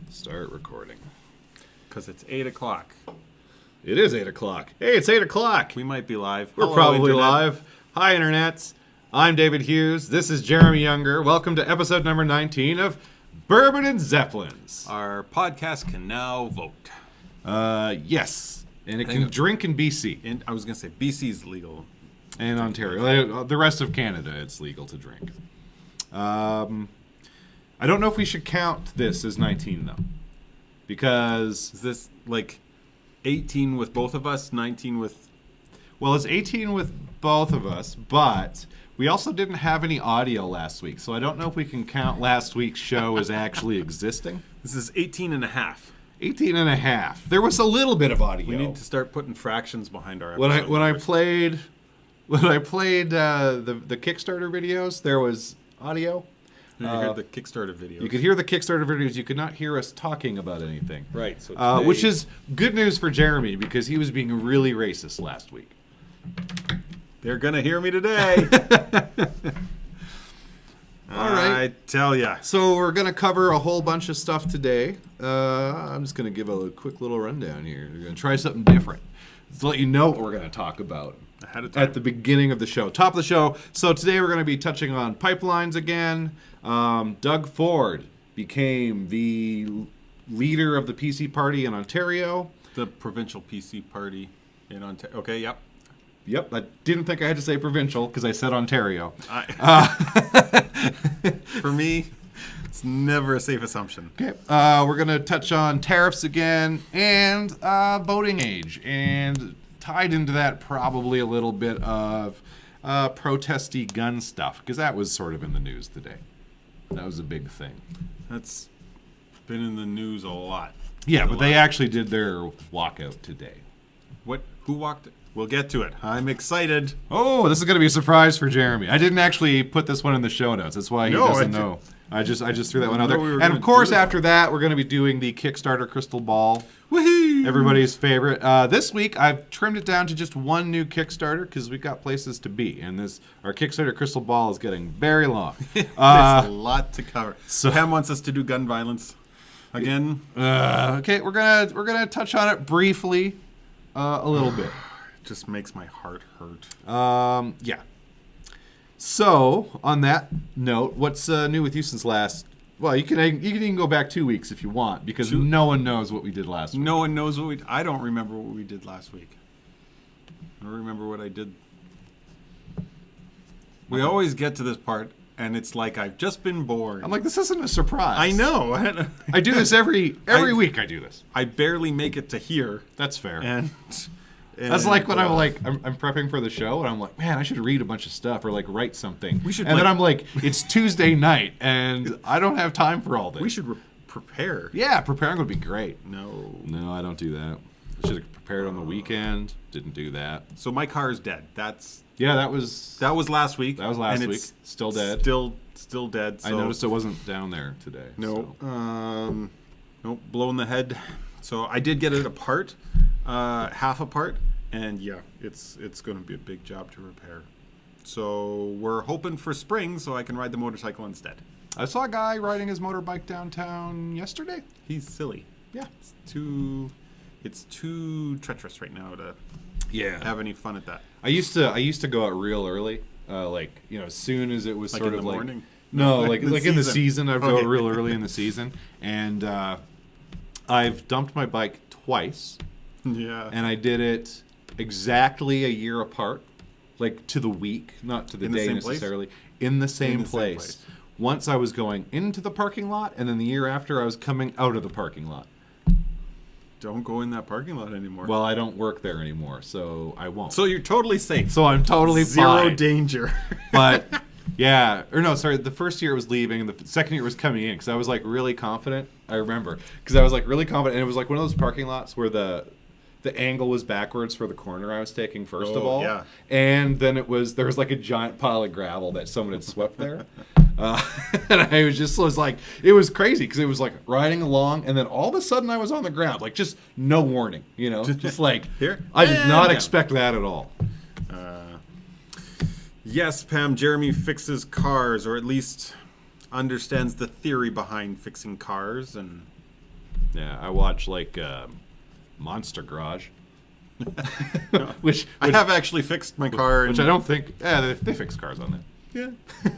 Start recording. Because it's 8 o'clock. It is 8 o'clock. Hey, it's 8 o'clock. We might be live. We're Hello, probably Internet. live. Hi, Internets. I'm David Hughes. This is Jeremy Younger. Welcome to episode number 19 of Bourbon Zeppelins. Our podcast can now vote. Yes. And it can drink in BC. I was going to say, BC's legal. And Ontario. The rest of Canada, it's legal to drink. I don't know if we should count this as 19, though. Because... Is this like 18 with both of us, 19 with... Well, it's 18 with both of us, but we also didn't have any audio last week, so I don't know if we can count last week's show as actually existing. This is 18 and a half. 18 and a half. There was a little bit of audio. We need to start putting fractions behind our episode. When I played the Kickstarter videos, there was audio. You heard the Kickstarter video. You could hear the Kickstarter videos. You could not hear us talking about anything. Right. So today, which is good news for Jeremy because he was being really racist last week. They're going to hear me today. All right. I tell ya. So we're going to cover a whole bunch of stuff today. I'm just going to give a quick little rundown here. We're going to try something different. To let you know what we're going to talk about Ahead of time. at the beginning of the show. Top of the show. So today we're going to be touching on pipelines again. Doug Ford became the leader of the PC party in Ontario. The provincial PC party in Ontario. Okay, yep. Yep, I didn't think I had to say provincial because I said Ontario. For me, it's never a safe assumption. Okay, we're going to touch on tariffs again and voting age. And tied into that, probably a little bit of protesty gun stuff because that was sort of in the news today. That was a big thing. That's been in the news a lot. Yeah, but they actually did their walkout today. What? Who walked it? We'll get to it. I'm excited. Oh, this is going to be a surprise for Jeremy. I didn't actually put this one in the show notes. That's why he doesn't know. I just threw that one out there. And of course, after that, we're going to be doing the Kickstarter crystal ball. Woohoo! Everybody's favorite. This week, I've trimmed it down to just one new Kickstarter because we've got places to be. And our Kickstarter crystal ball is getting very long. There's a lot to cover. So Pam wants us to do gun violence again. Okay, we're gonna touch on it briefly, a little bit. It just makes my heart hurt. Yeah. So on that note, what's new with you since last? Well, you can even go back 2 weeks if you want because no one knows what we did last week. No one knows what we... I don't remember what we did last week. I don't remember what I did. We always get to this part, and it's like I've just been born. I'm like, this isn't a surprise. I know. I do this every week. I do this. I barely make it to here. That's fair. And that's like when I'm prepping for the show, and I'm like, man, I should read a bunch of stuff or like write something. We should. And then I'm like, it's Tuesday night, and I don't have time for all this. We should prepare. Yeah, preparing would be great. No, I don't do that. I should have prepared on the weekend. Didn't do that. So my car is dead. That was last week. That was last and week. It's still dead. Still dead. So. I noticed it wasn't down there today. No. So. Nope. Blown the head. So I did get it apart, half apart, and yeah, it's going to be a big job to repair. So we're hoping for spring so I can ride the motorcycle instead. I saw a guy riding his motorbike downtown yesterday. He's silly. Yeah. It's too treacherous right now to have any fun at that. I used to go out real early, as soon as it was like sort in of the like morning? No, like in the season. I'd go real early in the season, and I've dumped my bike twice. Yeah. And I did it exactly a year apart, like to the week, not to the day necessarily. In the same place. Once I was going into the parking lot, and then the year after I was coming out of the parking lot. Don't go in that parking lot anymore. Well, I don't work there anymore, so I won't. So you're totally safe. So I'm totally Zero fine. danger. But yeah, or no, sorry. The first year was leaving, and the second year was coming in because I was like really confident. I remember because I was like really confident, and it was like one of those parking lots where the angle was backwards for the corner I was taking first of all. Yeah. And then there was like a giant pile of gravel that someone had swept there. And I was like, it was crazy because it was like riding along, and then all of a sudden I was on the ground, like just no warning, just like here. I did not expect that at all. Yes, Pam. Jeremy fixes cars, or at least understands the theory behind fixing cars, and Yeah, I watch like Monster Garage, which I have actually fixed my car. which I don't think. Yeah, they fix cars on that. Yeah.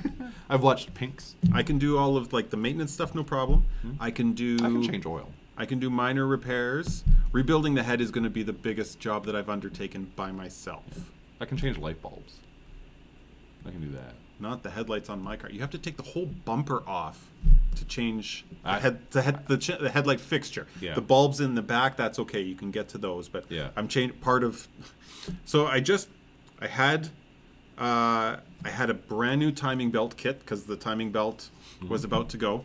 I've watched Pinks. I can do all of like the maintenance stuff, no problem. I can do. I can change oil. I can do minor repairs. Rebuilding the head is going to be the biggest job that I've undertaken by myself. I can change light bulbs. I can do that. Not the headlights on my car. You have to take the whole bumper off to change I- the headlight fixture. Yeah. The bulbs in the back, that's okay. You can get to those, but Yeah. I'm part of. So I had a brand new timing belt kit because the timing belt was about to go.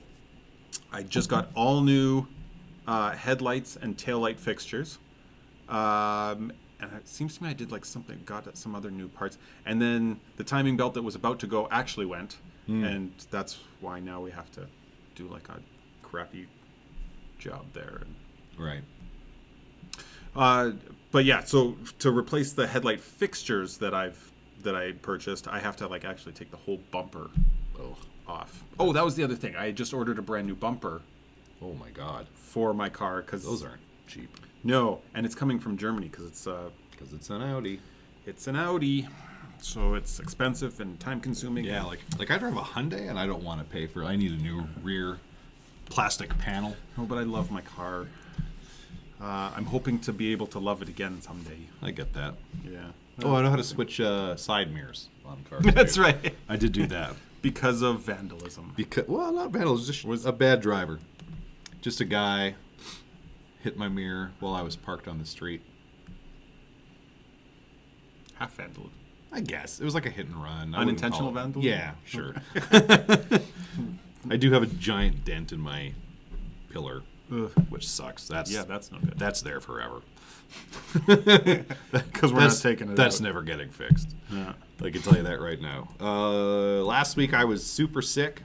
I just got all new headlights and taillight fixtures. And it seems to me I did like something, got some other new parts. And then the timing belt that was about to go actually went. And that's why now we have to do like a crappy job there. Right. But yeah, so to replace the headlight fixtures that I purchased, I have to like actually take the whole bumper off. Oh, that was the other thing. I just ordered a brand new bumper Oh my God. for my car because Those aren't cheap. no, and it's coming from Germany because it's an Audi. it's an Audi, so it's expensive and time consuming. Yeah, like I drive a Hyundai and I don't want to pay for. I need a new rear plastic panel. Oh, but I love my car. I'm hoping to be able to love it again someday. I get that. Yeah. Oh, I know how to switch side mirrors on cars. That's too. right. I did do that. Because of vandalism. Because not vandalism, just a bad driver. Just a guy hit my mirror while I was parked on the street. Half vandalism. I guess it was like a hit and run. I wouldn't Unintentional call it- vandalism? Yeah, sure. I do have a giant dent in my pillar, Ugh. which sucks. That's That's no good. that's there forever. Because we're not taking it That's out. never getting fixed. Yeah. I can tell you that right now. Last week I was super sick,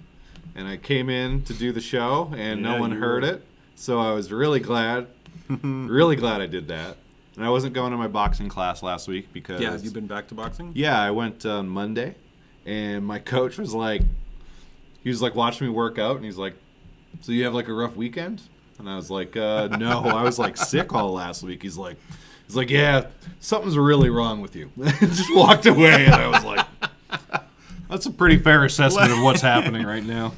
and I came in to do the show, and no Yeah, one you heard were. it. So I was really glad, really glad I did that. And I wasn't going to my boxing class last week because Yeah, have you been back to boxing? yeah, I went on Monday, and my coach was like, he was like watching me work out, and he's like, "So you have like a rough weekend?" And I was like, "No, I was like sick all last week." He's like, "Yeah, something's really wrong with you." Just walked away, and I was like, "That's a pretty fair assessment of what's happening right now."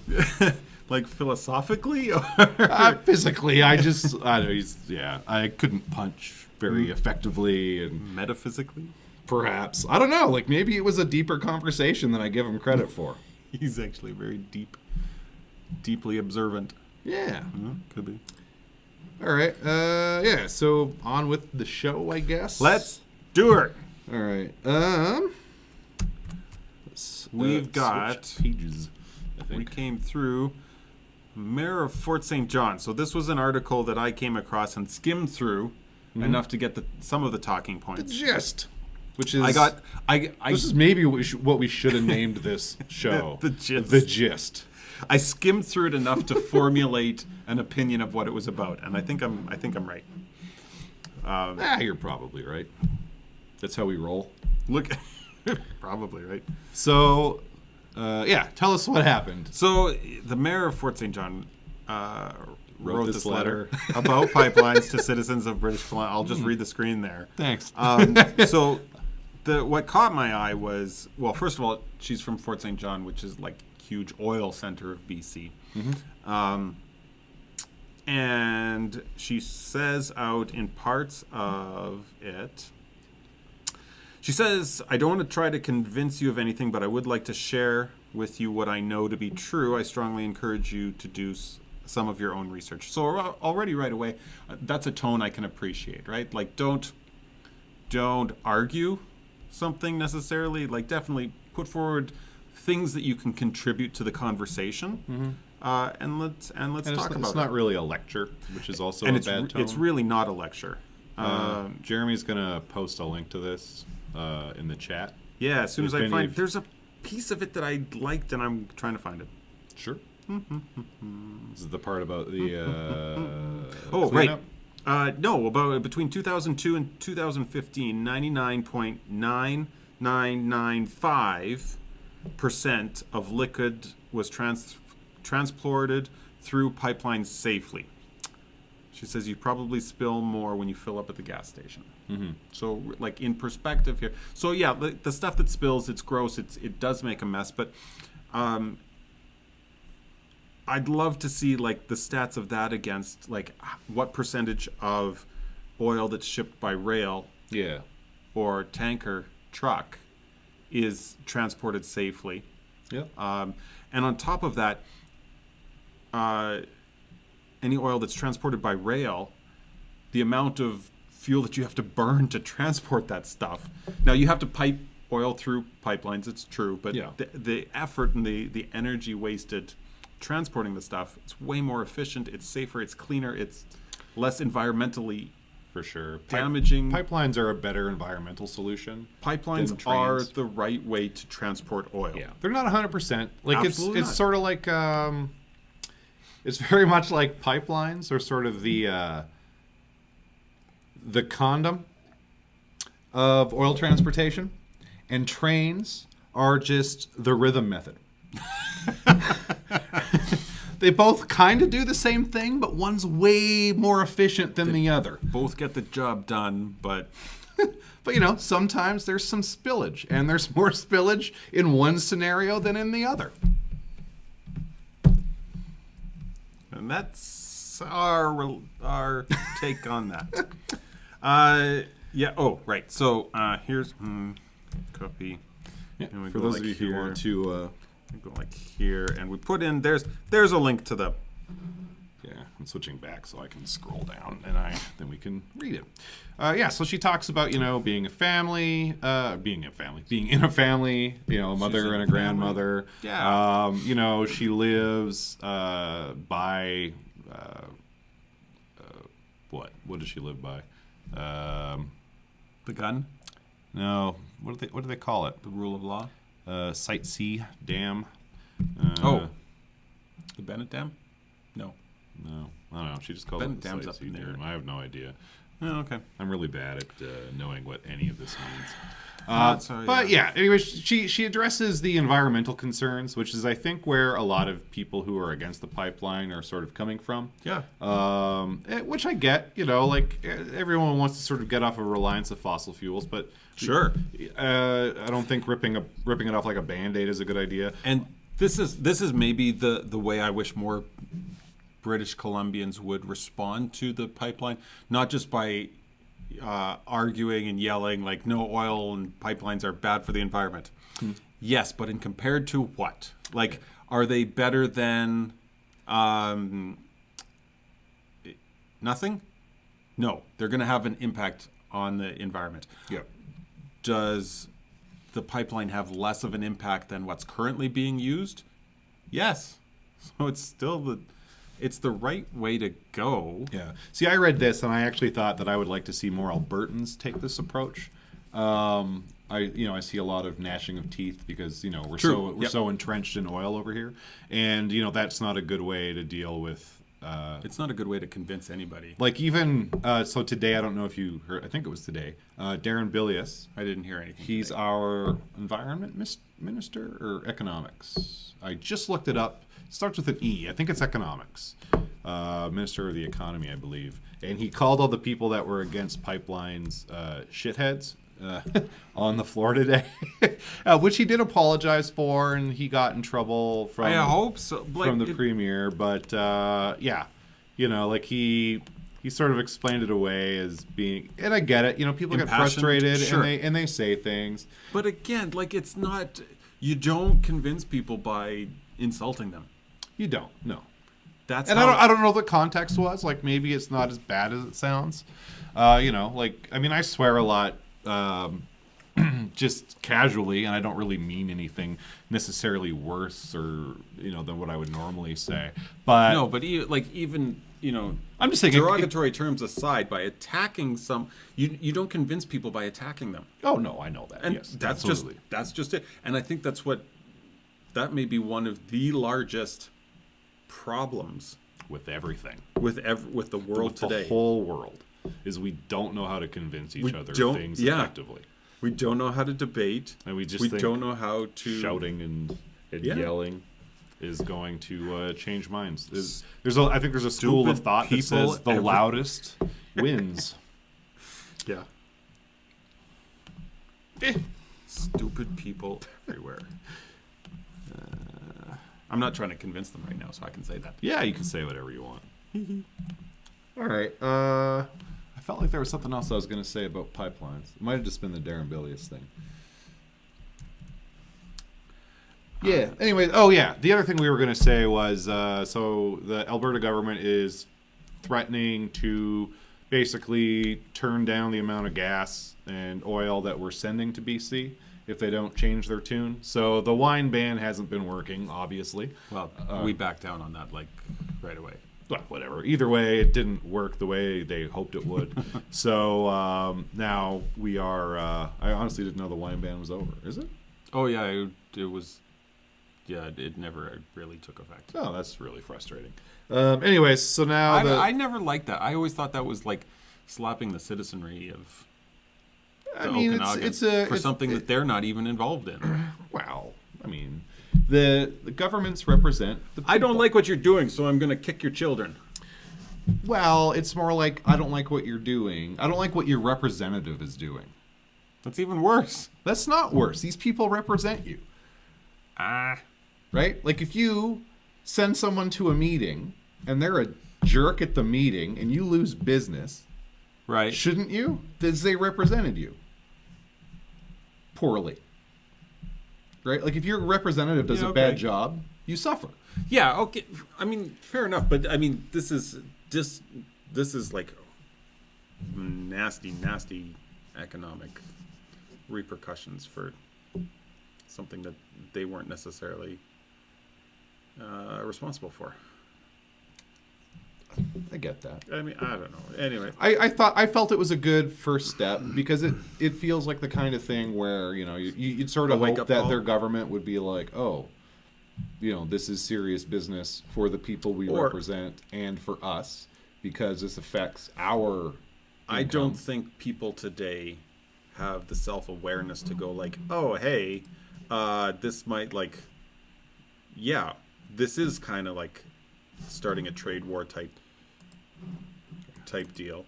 Like philosophically? Or Physically, I don't know. I couldn't punch very effectively, and metaphysically? perhaps I don't know. Like maybe it was a deeper conversation than I give him credit for. He's actually very deeply observant. Yeah. Could be. All right. Yeah. So on with the show, I guess. Let's do it. All right. We've switch got- pages. I We think. came through Mayor of Fort St. John. So this was an article that I came across and skimmed through enough to get some of the talking The points. gist, which is I this is maybe what we should have named this show. The gist. The gist. I skimmed through it enough to formulate an opinion of what it was about, and I think I'm right. You're probably right. That's how we roll. Look, probably right. So, yeah, tell us what happened. So the mayor of Fort St. John wrote this this letter about pipelines to citizens of British Columbia. I'll just read the screen there. Thanks. So what caught my eye was, well, first of all, she's from Fort St. John, which is like huge oil center of BC. And she says out in parts of it, she says, "I don't want to try to convince you of anything, but I would like to share with you what I know to be true. I strongly encourage you to do some of your own research." So already right away, that's a tone I can appreciate, right? Like don't argue something necessarily. Like definitely put forward things that you can contribute to the conversation, and let's And talk it's about not it. really a lecture, which is also And a bad tone. it's really not a lecture. Jeremy's gonna post a link to this in the chat. Yeah, as soon as If I any find of- there's a piece of it that I liked, and I'm trying to find it. Sure. This is the part about the Oh, cleanup? right. No, about between 2002 and 2015, 99.9995% of liquid was transported through pipelines safely. She says you probably spill more when you fill up at the gas station. So, like, in perspective here. So, yeah, the stuff that spills, it's gross. It does make a mess. But I'd love to see, like, the stats of that against, like, what percentage of oil that's shipped by rail Yeah. or tanker truck is transported safely. Yeah. And on top of that, any oil that's transported by rail, the amount of fuel that you have to burn to transport that stuff. Now, you have to pipe oil through pipelines, it's true, but Yeah. the effort and the energy wasted transporting the stuff, it's way more efficient, it's safer, it's cleaner, it's less environmentally For sure. damaging. Pipelines are a better environmental solution. Pipelines than are trains. the right way to transport oil. Yeah, they're not 100%. Like Absolutely it's not. sort of like it's very much like pipelines are sort of the condom of oil transportation, and trains are just the rhythm method. They both kind of do the same thing, but one's way more efficient than the other. Both get the job done, but But you know, sometimes there's some spillage, and there's more spillage in one scenario than in the other. and that's our take on that. Yeah. Oh, right. So here's copy. Yeah, And we for go those like of you who here. want to, We go like here, and we put in there's a link to the. yeah, I'm switching back so I can scroll down, and then we can read it. Yeah, so she talks about being in a family, you know, a mother in and a a grandmother. Yeah. She lives by what? What does she live by? The gun, No, what do they call it? the rule of law. Site C Dam. The Bennett Dam. No. No, I don't know. She just calls Bennett it the Dam's Site up C in there. Dam. I have no idea. Oh, okay. I'm really bad at knowing what any of this means. But Anyway, she addresses the environmental concerns, which is, I think, where a lot of people who are against the pipeline are sort of coming from. Yeah. Which I get, like everyone wants to sort of get off of reliance of fossil fuels, but Sure. I don't think ripping it off like a Band-Aid is a good idea. And this is maybe the way I wish more British Columbians would respond to the pipeline, not just by arguing and yelling like no oil and pipelines are bad for the environment. Yes, but in compared to what? Like, are they better than nothing? No, they're going to have an impact on the environment. Yeah. Does the pipeline have less of an impact than what's currently being used? Yes. So it's still it's the right way to go. Yeah. See, I read this, and I actually thought that I would like to see more Albertans take this approach. I see a lot of gnashing of teeth because we're True. we're Yep. so entrenched in oil over here, and that's not a good way to deal with. It's not a good way to convince anybody. Like even so today, I don't know if you heard. I think it was today. Darren Bilius. I didn't hear anything. He's today. our environment minister or economics. I just looked it up. It starts with an E. I think it's economics. Minister of the economy, I believe. And he called all the people that were against pipelines shitheads on the floor today, which he did apologize for, and he got in trouble from I hope so. Like, from the premier. But he sort of explained it away as being, and I get it. People get Impassioned, frustrated sure. and they say things. But again, like, it's not. You don't convince people by insulting them. You don't, no. That's And how, I don't know what the context was. Like, maybe it's not as bad as it sounds. I swear a lot, just casually, and I don't really mean anything necessarily worse or than what I would normally say. But No, but even I'm just thinking. derogatory terms aside, by attacking you don't convince people by attacking them. Oh no, I know that. And yes, that's absolutely. just it. And I think that may be one of the largest problems with everything. with the world With today. the whole world is we don't know how to convince each We other don't- things yeah. effectively. We don't know how to debate. And we just We think don't know how to shouting and Yeah. yelling. is going to change minds. I think there's a school of Stupid thought that people says the loudest wins. Yeah. Eh. Stupid people everywhere. I'm not trying to convince them right now, so I can say that. Yeah, you can say whatever you want. All right. I felt like there was something else I was going to say about pipelines. It might have just been the Darren Bilius thing. Yeah. Anyway, oh yeah. The other thing we were going to say was, so the Alberta government is threatening to basically turn down the amount of gas and oil that we're sending to BC if they don't change their tune. So the wine ban hasn't been working, obviously. Well, we backed down on that, like, right away. Well, whatever. Either way, it didn't work the way they hoped it would. So now we are... I honestly didn't know the wine ban was over. Is it? Oh, yeah, it was... Yeah, it never really took effect. Oh, that's really frustrating. Anyways, so now I never liked that. I always thought that was like slapping the citizenry of the Okanagan for something that they're not even involved in. Well, I mean, the governments represent the people. I don't like what you're doing, so I'm going to kick your children. Well, it's more like, I don't like what you're doing. I don't like what your representative is doing. That's even worse. That's not worse. These people represent you. Right? Like, if you send someone to a meeting and they're a jerk at the meeting and you lose business, right? Shouldn't you? Because they represented you poorly. Right? Like, if your representative does a bad job, you suffer. Yeah, okay. I mean, fair enough, but I mean, this is like nasty economic repercussions for something that they weren't necessarily responsible for. I get that. I mean, I don't know. Anyway, I felt it was a good first step because it feels like the kind of thing where, you know, you'd sort of hope that their government would be like, oh, you know, this is serious business for the people we represent and for us because this affects our income. I don't think people today have the self-awareness to go like, oh, hey, this might like, yeah, this is kind of like starting a trade war type deal.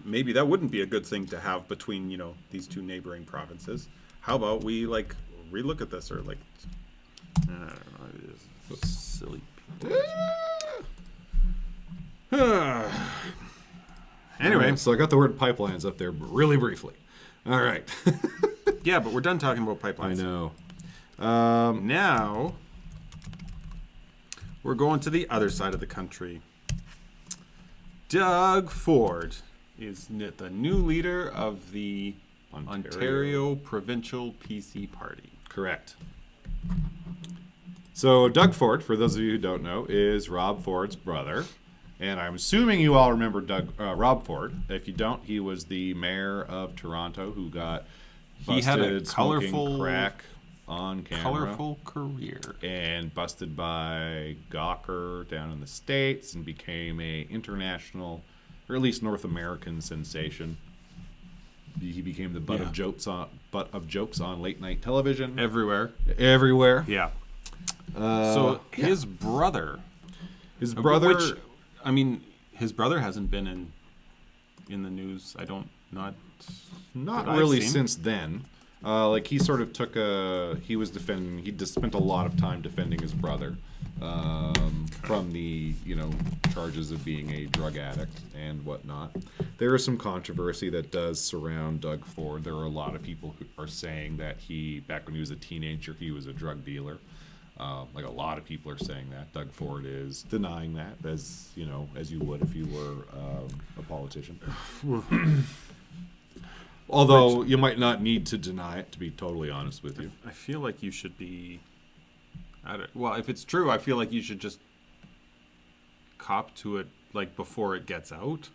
Maybe that wouldn't be a good thing to have between, you know, these two neighboring provinces. How about we like relook at this or like, I don't know, it's silly people. Anyway, so I got the word pipelines up there really briefly. All right. Yeah, but we're done talking about pipelines. I know. Now we're going to the other side of the country. Doug Ford is the new leader of the Ontario Provincial PC Party. Correct. So Doug Ford, for those of you who don't know, is Rob Ford's brother. And I'm assuming you all remember Rob Ford. If you don't, he was the mayor of Toronto who got busted smoking crack on camera. Colorful career. And busted by Gawker down in the States and became a international, or at least North American sensation. He became the butt of jokes on late night television. Everywhere. Yeah. His brother. His brother. Which, I mean, his brother hasn't been in the news. Not really since then. Like he sort of he just spent a lot of time defending his brother from the, you know, charges of being a drug addict and whatnot. There is some controversy that does surround Doug Ford. There are a lot of people who are saying that back when he was a teenager, he was a drug dealer. Like a lot of people are saying that. Doug Ford is denying that, as you know, as you would if you were a politician. Although you might not need to deny it, to be totally honest with you. I feel like you should be... Well, if it's true, I feel like you should just cop to it like before it gets out.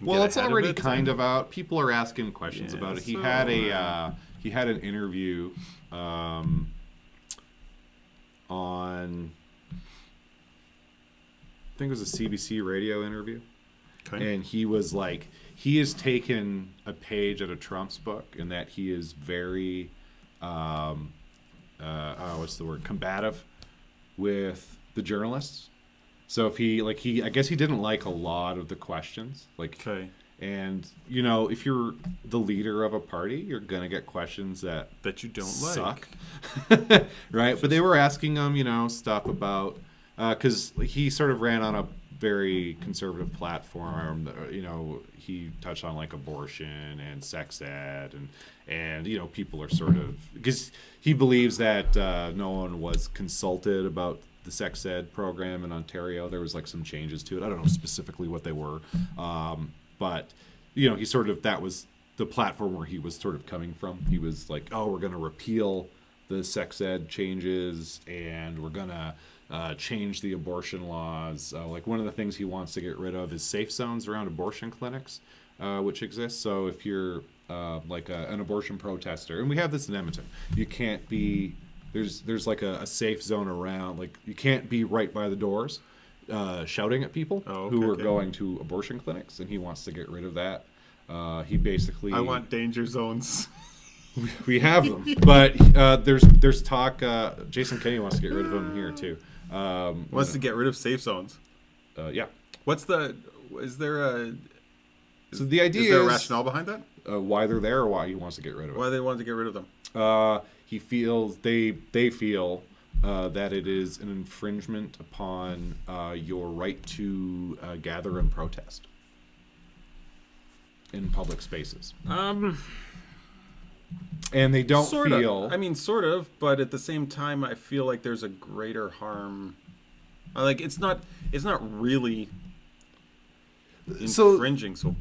Well, it's already kind of out. People are asking questions about it. He had an interview on, I think it was a CBC radio interview. Okay. And he was like, he has taken a page out of Trump's book in that he is very, what's the word, combative with the journalists. So if I guess he didn't like a lot of the questions. Okay. And, you know, if you're the leader of a party, you're going to get questions that you don't suck. like. Right? But they were asking him, you know, stuff about, because he sort of ran on a very conservative platform. You know, he touched on like abortion and sex ed, and you know, people are sort of, because he believes that no one was consulted about the sex ed program in Ontario. There was like some changes to it. I don't know specifically what they were. But, you know, that was the platform where he was sort of coming from. He was like, oh, we're going to repeal the sex ed changes, and we're going to change the abortion laws. Like, one of the things he wants to get rid of is safe zones around abortion clinics, which exist. So if you're an abortion protester, and we have this in Edmonton, you can't be, there's like a safe zone around, like, you can't be right by the doors. Shouting at people who are going to abortion clinics, and he wants to get rid of that. He basically, I want danger zones. we have them, but there's talk. Jason Kenney wants to get rid of them here too. Wants to get rid of safe zones. Yeah. Is there a rationale behind that? Why they're there, or why he wants to get rid of them? Why they want to get rid of them? He feels they feel that it is an infringement upon your right to gather and protest in public spaces. And they don't feel... I mean, sort of, but at the same time, I feel like there's a greater harm. Like, it's not really infringing. So,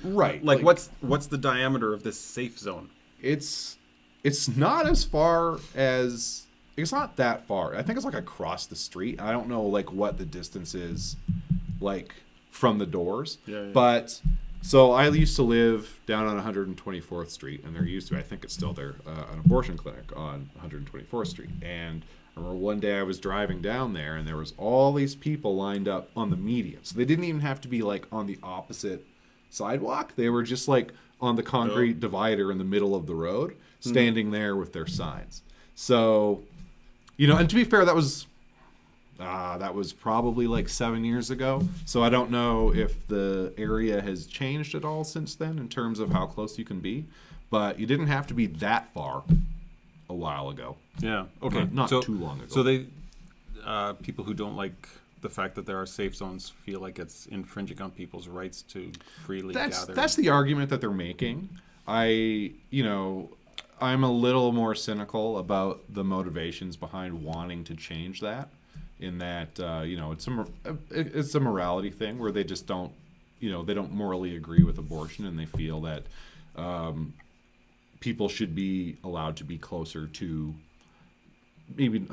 right. Like, what's the diameter of this safe zone? It's not as far as... It's not that far. I think it's like across the street. I don't know like what the distance is like from the doors. Yeah. But so I used to live down on 124th Street, and there used to be, I think it's still there, an abortion clinic on 124th Street. And I remember one day I was driving down there, and there was all these people lined up on the median. So they didn't even have to be like on the opposite sidewalk. They were just like on the concrete divider in the middle of the road, standing there with their signs. So... You know, and to be fair, that was probably like 7 years ago. So I don't know if the area has changed at all since then in terms of how close you can be. But you didn't have to be that far a while ago. Yeah. Okay. Not too long ago. So they, people who don't like the fact that there are safe zones feel like it's infringing on people's rights to freely gather. That's the argument that they're making. I'm a little more cynical about the motivations behind wanting to change that, in that, it's a morality thing where they just don't, they don't morally agree with abortion, and they feel that people should be allowed to be closer to, maybe,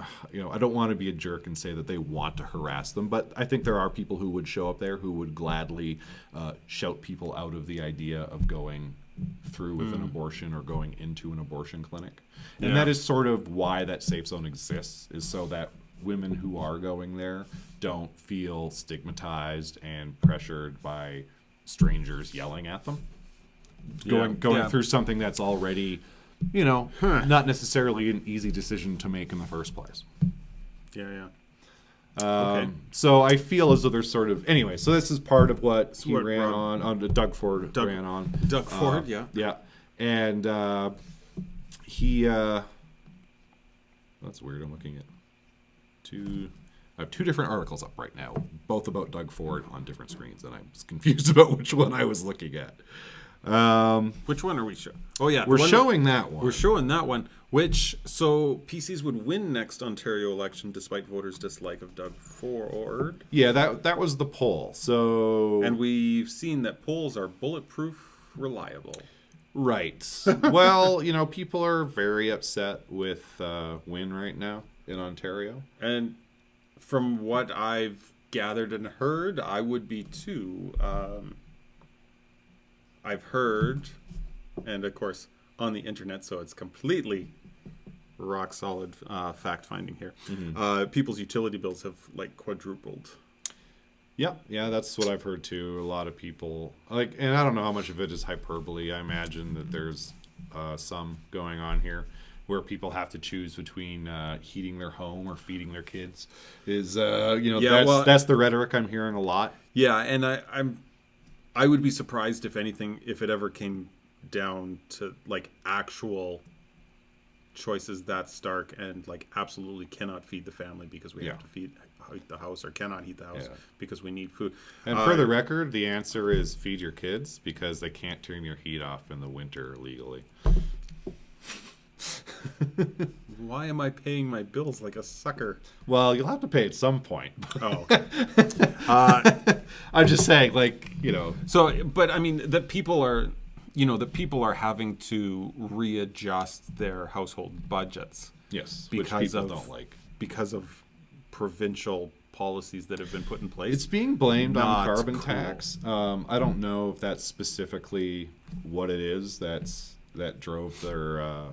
I don't want to be a jerk and say that they want to harass them, but I think there are people who would show up there who would gladly shout people out of the idea of going through with an abortion or going into an abortion clinic. And that is sort of why that safe zone exists, is so that women who are going there don't feel stigmatized and pressured by strangers yelling at them. Going through something that's already, not necessarily an easy decision to make in the first place. Yeah. Okay. So I feel as though there's sort of... Anyway, so this is part of what he ran on Doug Ford ran on. Doug Ford, yeah. Yeah. And he... that's weird. I'm looking at I have two different articles up right now, both about Doug Ford on different screens, and I was confused about which one I was looking at. Which one are we showing? Oh, yeah. We're showing that one. We're showing that one, so PCs would win next Ontario election despite voters' dislike of Doug Ford. Yeah, that was the poll. So, and we've seen that polls are bulletproof reliable. Right. Well, people are very upset with Win right now in Ontario. And from what I've gathered and heard, I would be too. I've heard, and of course on the internet, so it's completely rock solid fact finding here. Mm-hmm. People's utility bills have like quadrupled. Yeah, that's what I've heard too. A lot of people and I don't know how much of it is hyperbole. I imagine that there's some going on here, where people have to choose between heating their home or feeding their kids. Is that's the rhetoric I'm hearing a lot. Yeah, and I would be surprised if anything, if it ever came down to like actual choices that stark and like absolutely cannot feed the family because we have to heat the house, or cannot heat the house because we need food. And for the record, the answer is feed your kids, because they can't turn your heat off in the winter legally. Why am I paying my bills like a sucker? Well, you'll have to pay at some point. Oh, I'm just saying, like, So, but I mean, the people are having to readjust their household budgets. Yes, because which people don't like. Because of provincial policies that have been put in place. It's being blamed on carbon cool. tax. I don't know if that's specifically what it is that drove their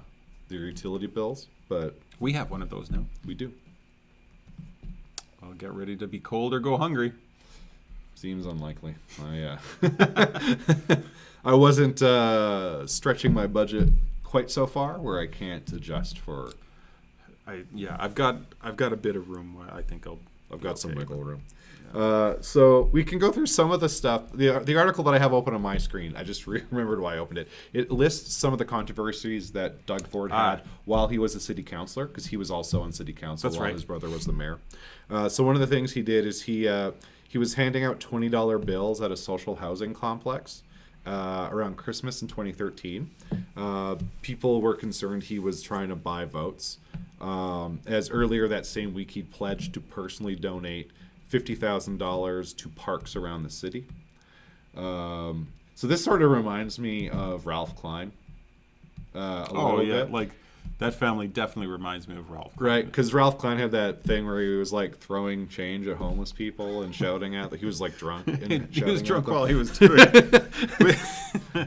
utility bills, but we have one of those now. We do. Well, get ready to be cold or go hungry. Seems unlikely. I wasn't stretching my budget quite so far where I can't adjust for. I've got a bit of room. I think I've got some wiggle room. So we can go through some of the stuff. The article that I have open on my screen, I just remembered why I opened it. It lists some of the controversies that Doug Ford had while he was a city councilor, because he was also on city council while his brother was the mayor. So one of the things he did is he was handing out $20 bills at a social housing complex around Christmas in 2013. People were concerned he was trying to buy votes. As earlier that same week, he pledged to personally donate $50,000 to parks around the city. So this sort of reminds me of Ralph Klein. A little bit. Like that family definitely reminds me of Ralph Klein. Right, because Ralph Klein had that thing where he was like throwing change at homeless people and shouting at them. He was like drunk. And he was drunk while he was doing it.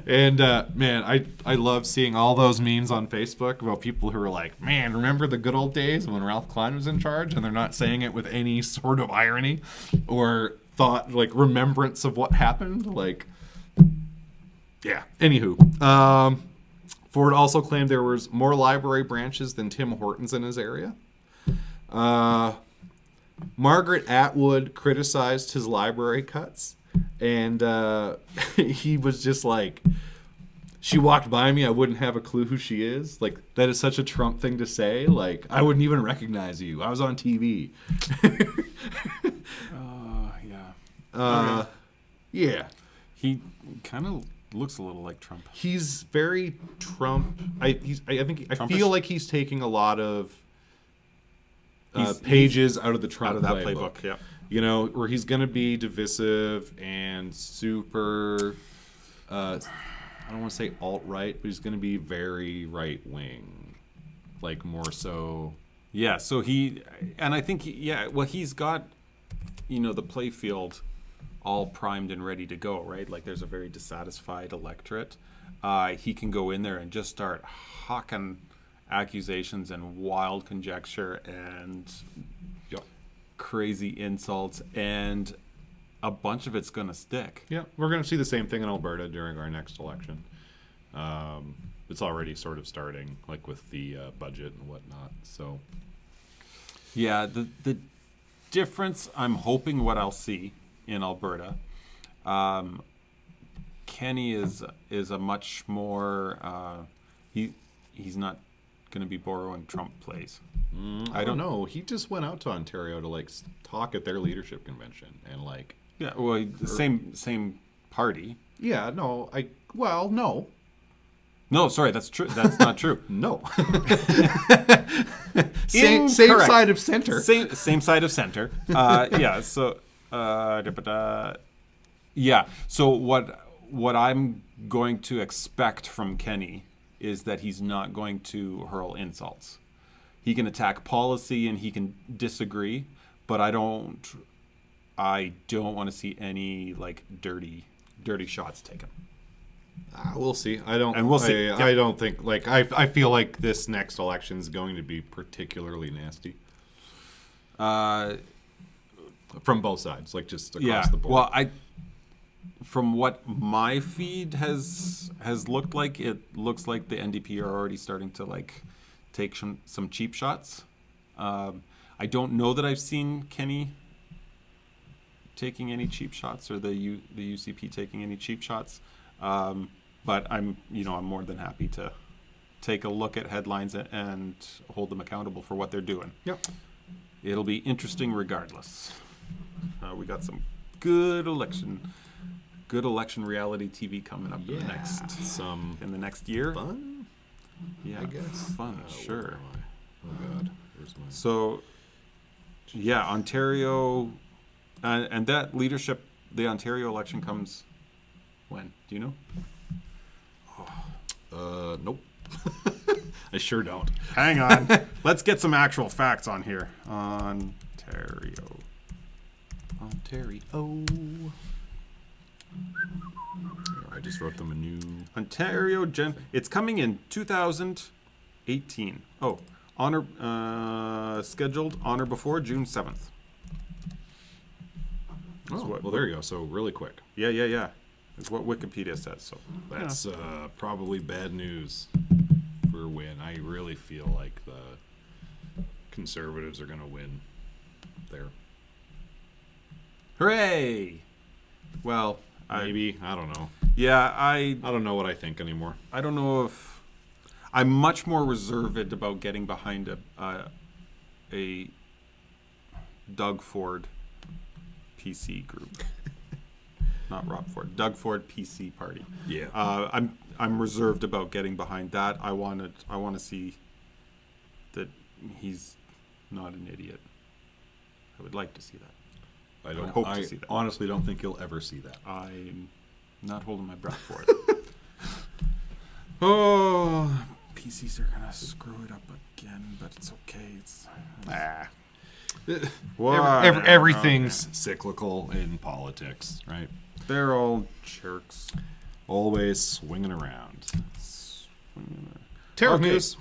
And man, I love seeing all those memes on Facebook about people who are like, man, remember the good old days when Ralph Klein was in charge? And they're not saying it with any sort of irony or thought, like remembrance of what happened. Like, yeah. Anywho, Ford also claimed there was more library branches than Tim Hortons in his area. Margaret Atwood criticized his library cuts, and he was just like, she walked by me, I wouldn't have a clue who she is. Like, that is such a Trump thing to say. Like, I wouldn't even recognize you. I was on TV. Yeah. He kind of looks a little like Trump. He's very Trump. I feel like he's taking a lot of pages out of the Trump playbook. Yeah. You know, where he's going to be divisive and super. I don't want to say alt-right, but he's going to be very right-wing, like more so. Yeah. So I think he's got, the play field all primed and ready to go, right? Like there's a very dissatisfied electorate. He can go in there and just start hawking accusations and wild conjecture and crazy insults, and a bunch of it's going to stick. Yeah, we're going to see the same thing in Alberta during our next election. It's already sort of starting, like with the budget and whatnot. So, yeah, the difference, I'm hoping what I'll see in Alberta, Kenny is a much more he's not going to be borrowing Trump plays. I don't know. He just went out to Ontario to like talk at their leadership convention and like the same party. Yeah, no, no. No, sorry, that's true. That's not true. No. same side of center. Same side of center. Yeah. So. Yeah. So what I'm going to expect from Kenny is that he's not going to hurl insults. He can attack policy and he can disagree, but I don't want to see any like dirty shots taken. We'll see. I don't. And we'll see. I don't think like I feel like this next election is going to be particularly nasty. From both sides, like just across the board. Well, from what my feed has looked like, it looks like the NDP are already starting to like take some cheap shots. I don't know that I've seen Kenny taking any cheap shots or the UCP taking any cheap shots. But I'm more than happy to take a look at headlines and hold them accountable for what they're doing. Yep. It'll be interesting regardless. We got some good election reality TV coming up in the next year. Fun? Yeah, I guess. fun, sure. Where am I? Oh God, where's my? So, yeah, Ontario, and that leadership, the Ontario election comes when? Do you know? Nope. I sure don't. Hang on. Let's get some actual facts on here. Ontario. I just wrote them a new. Ontario it's coming in 2018. Oh, scheduled honor before June 7th. Oh, well, there you go. So really quick. Yeah. Is what Wikipedia says. So That's probably bad news for win. I really feel like the Conservatives are going to win there. Hooray! Well, Maybe. I don't know. Yeah, I don't know what I think anymore. I don't know if I'm much more reserved about getting behind a Doug Ford PC group. Not Rob Ford. Doug Ford PC party. Yeah. I'm reserved about getting behind that. I want to see that he's not an idiot. I would like to see that. I don't hope to see that. Honestly don't think you'll ever see that. I'm not holding my breath for it. Oh, PCs are gonna screw it up again, but it's okay. Everything's cyclical in politics, right? They're all jerks. Always swinging around. Tariff Okay. news.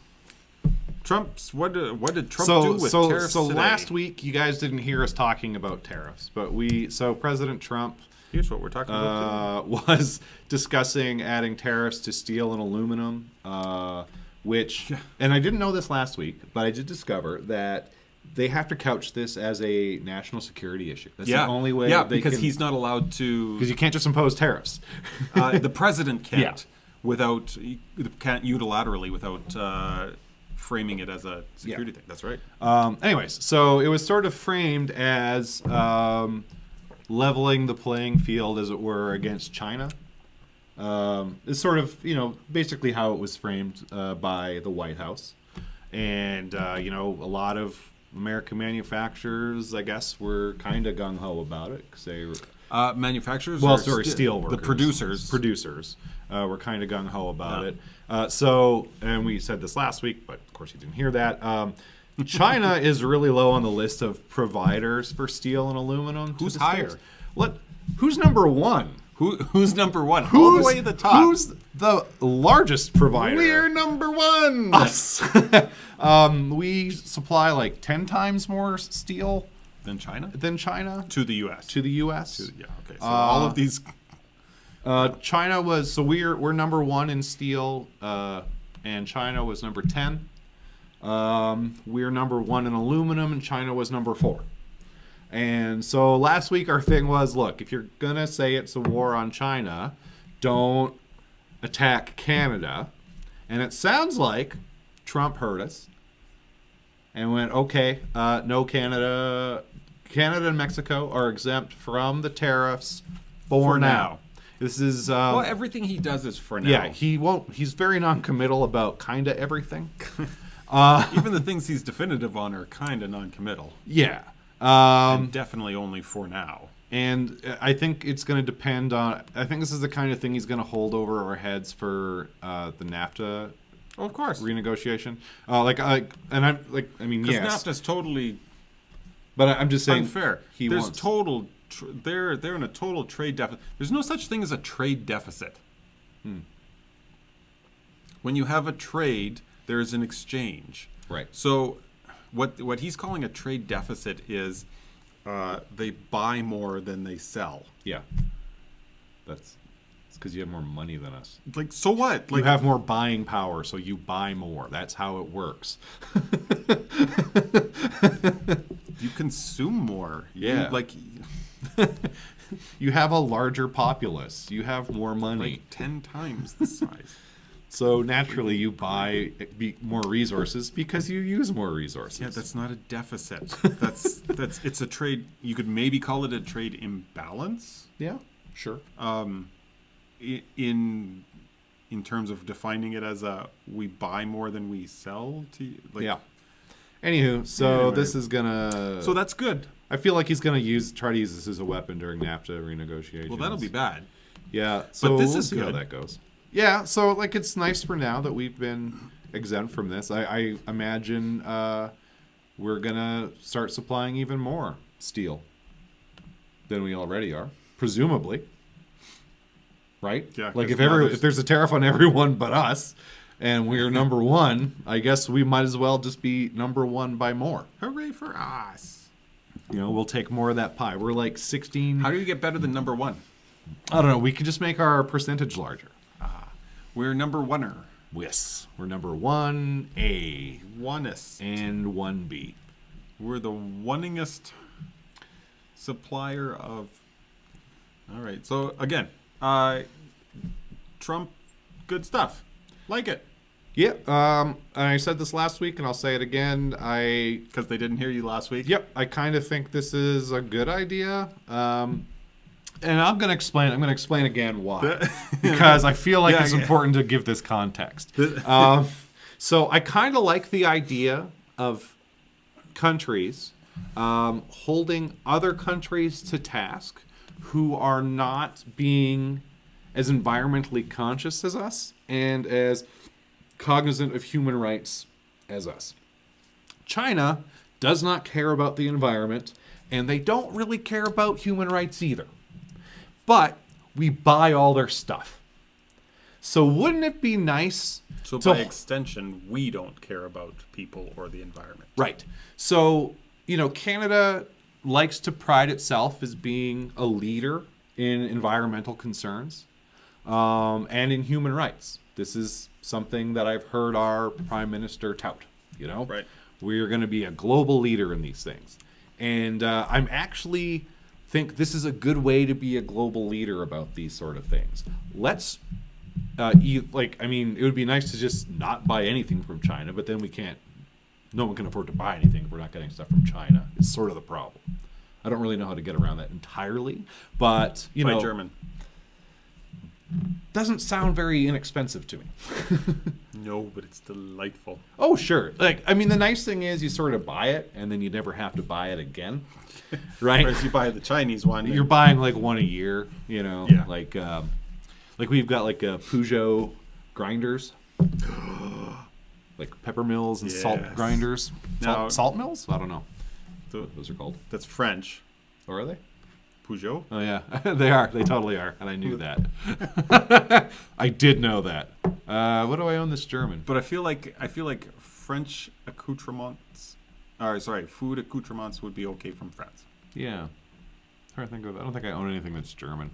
Trump's what did Trump do with tariffs So today? last week you guys didn't hear us talking about tariffs, but President Trump Here's what we're talking about today. was discussing adding tariffs to steel and aluminum, and I didn't know this last week, but I did discover that they have to couch this as a national security issue. That's the only way. Yeah, they because can, he's not allowed to. because you can't just impose tariffs. The president can't Yeah. can't unilaterally without framing it as a security thing. That's right. Anyways, so it was sort of framed as leveling the playing field, as it were, against China. It's sort of, basically how it was framed by the White House. And, a lot of American manufacturers, I guess, were kind of gung-ho about it. Cause they were, Manufacturers? steel workers. The producers. Producers were kind of gung-ho about it. And we said this last week, but of course you didn't hear that. China is really low on the list of providers for steel and aluminum. Who's higher? Who's number one? Who's number one? All the way to the top. Who's the largest provider? We're number one. Us. We supply like 10 times more steel Than China? to the U.S. Yeah. Okay. So all of these. China was we're number one in steel, and China was number 10. We're number one in aluminum, and China was number 4. And so last week our thing was, look, if you're gonna say it's a war on China, don't attack Canada. And it sounds like Trump heard us and went, okay, no, Canada and Mexico are exempt from the tariffs for now. This is Well, everything he does is for now. yeah. He's very non-committal about kind of everything. Even the things he's definitive on are kind of non-committal. Yeah. And definitely only for now. And I think it's going to depend on. I think this is the kind of thing he's going to hold over our heads for the NAFTA. Oh, of course. Renegotiation. Yes. NAFTA's totally But I'm just saying unfair. There's total. They're in a total trade deficit. There's no such thing as a trade deficit. When you have a trade, there is an exchange. Right. So, what he's calling a trade deficit is they buy more than they sell. Yeah. That's It's because you have more money than us. Like, so what? Like, You have more buying power, so you buy more. That's how it works. you consume more. Yeah. You have a larger populace. You have more money. Like 10 times the size. So naturally, you buy more resources because you use more resources. Yeah, that's not a deficit. That's it's a trade. You could maybe call it a trade imbalance. Yeah, sure. In terms of defining it as we buy more than we sell to. Like, Yeah. Anywho, so Yeah, this is gonna. So that's good. I feel like he's gonna try to use this as a weapon during NAFTA renegotiations. Well, that'll be bad. Yeah. So this we'll is see how good. that goes. Yeah. So like, it's nice for now that we've been exempt from this. I imagine we're gonna start supplying even more steel than we already are, presumably. Right? Yeah, Like 'cause if there's a tariff on everyone but us, and we're number one, I guess we might as well just be number one by more. Hooray for us! We'll take more of that pie. We're like 16. How do you get better than number one? I don't know. We could just make our percentage larger. We're number oneer. Yes. We're number 1A Oneist. and 1B. We're the oningest supplier of. All right. So again, Trump, good stuff. Like it. Yeah. I said this last week, and I'll say it again. Because they didn't hear you last week. Yep. I kind of think this is a good idea. And I'm going to explain again why. Because I feel like it's important to give this context. So I kind of like the idea of countries holding other countries to task who are not being as environmentally conscious as us and as cognizant of human rights as us. China does not care about the environment, and they don't really care about human rights either. But we buy all their stuff. So wouldn't it be nice So to... by extension, we don't care about people or the environment. Right. So, Canada likes to pride itself as being a leader in environmental concerns and in human rights. This is something that I've heard our prime minister tout, Right. We're going to be a global leader in these things. And I'm actually think this is a good way to be a global leader about these sort of things. Let's, it would be nice to just not buy anything from China, but then no one can afford to buy anything if we're not getting stuff from China. It's sort of the problem. I don't really know how to get around that entirely, but, By German. doesn't sound very inexpensive to me. No, but it's delightful. Oh, sure. The nice thing is you sort of buy it, and then you never have to buy it again, right? Whereas you buy the Chinese one, You're buying like one a year, Yeah. Like we've got like Peugeot grinders, like pepper mills and salt Yes. grinders. Now- Salt mills? I don't know. So Those are called. that's French. Or are they? Peugeot. Oh yeah, they are. They totally are, and I knew that. I did know that. What do I own this German? But I feel like French accoutrements, food accoutrements would be okay from France. Yeah. I don't think I own anything that's German.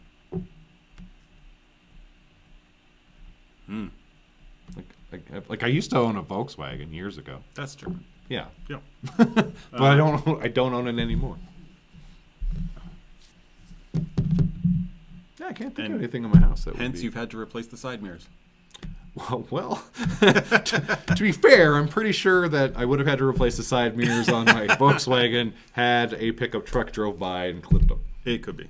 Like I used to own a Volkswagen years ago. That's German. Yeah, Yep. but I don't own it anymore. Yeah, I can't think of And anything in my house that would Hence, be. you've had to replace the side mirrors. Well, to be fair, I'm pretty sure that I would have had to replace the side mirrors on my Volkswagen had a pickup truck drove by and clipped them. It could be.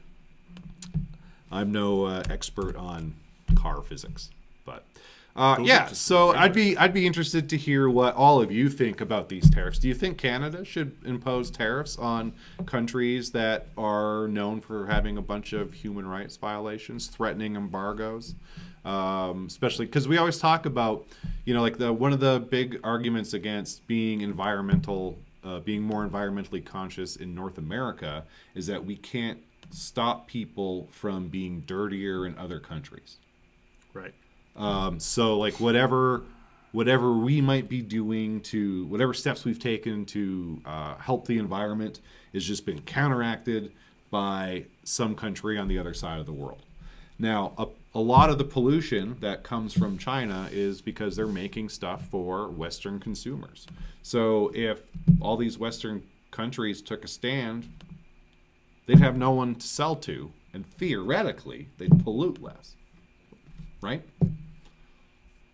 I'm no expert on car physics, but Those yeah. are just So regular. I'd be interested to hear what all of you think about these tariffs. Do you think Canada should impose tariffs on countries that are known for having a bunch of human rights violations, threatening embargoes? Especially because we always talk about, one of the big arguments against being being more environmentally conscious in North America is that we can't stop people from being dirtier in other countries. Right. So like whatever we might be doing whatever steps we've taken to help the environment has just been counteracted by some country on the other side of the world. Now, a lot of the pollution that comes from China is because they're making stuff for Western consumers. So if all these Western countries took a stand, they'd have no one to sell to, and theoretically, they'd pollute less. Right?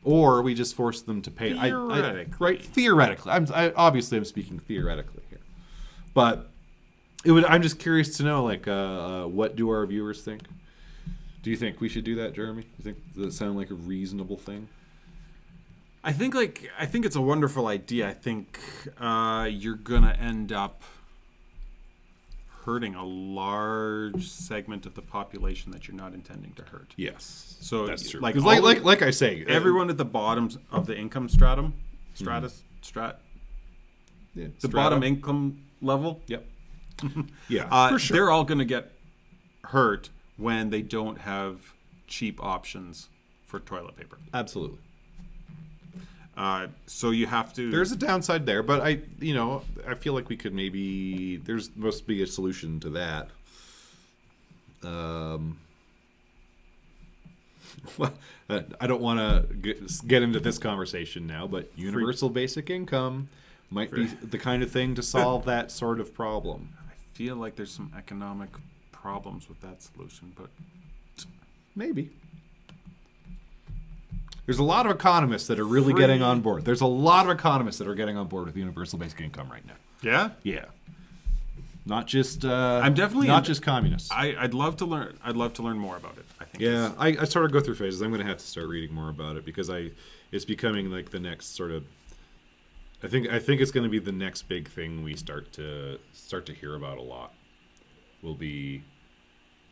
Or we just force them to pay. Theoretically. Right? Theoretically. Obviously, I'm speaking theoretically here. But I'm just curious to know, like, what do our viewers think? Do you think we should do that, Jeremy? You think does that sound like a reasonable thing? I think it's a wonderful idea. I think you're gonna end up hurting a large segment of the population that you're not intending to hurt. Yes. So that's true. Like, like I say, everyone at the bottom of the income stratum, the bottom income level. Yep. Yeah, for sure. They're all going to get hurt when they don't have cheap options for toilet paper. Absolutely. So you have to. There's a downside there, but I feel like we could maybe. Must be a solution to that. Well, I don't want to get into this conversation now, but universal basic income might be the kind of thing to solve that sort of problem. I feel like there's some economic problems with that solution, but maybe. There's a lot of economists that are really getting on board. There's a lot of economists that are getting on board with universal basic income right now. Yeah? Yeah. Not just I'm definitely not just communists. I'd love to learn more about it. I think. Yeah, I sort of go through phases. I'm going to have to start reading more about it because it's becoming like the next sort of. I think it's going to be the next big thing we start to hear about a lot. Will be,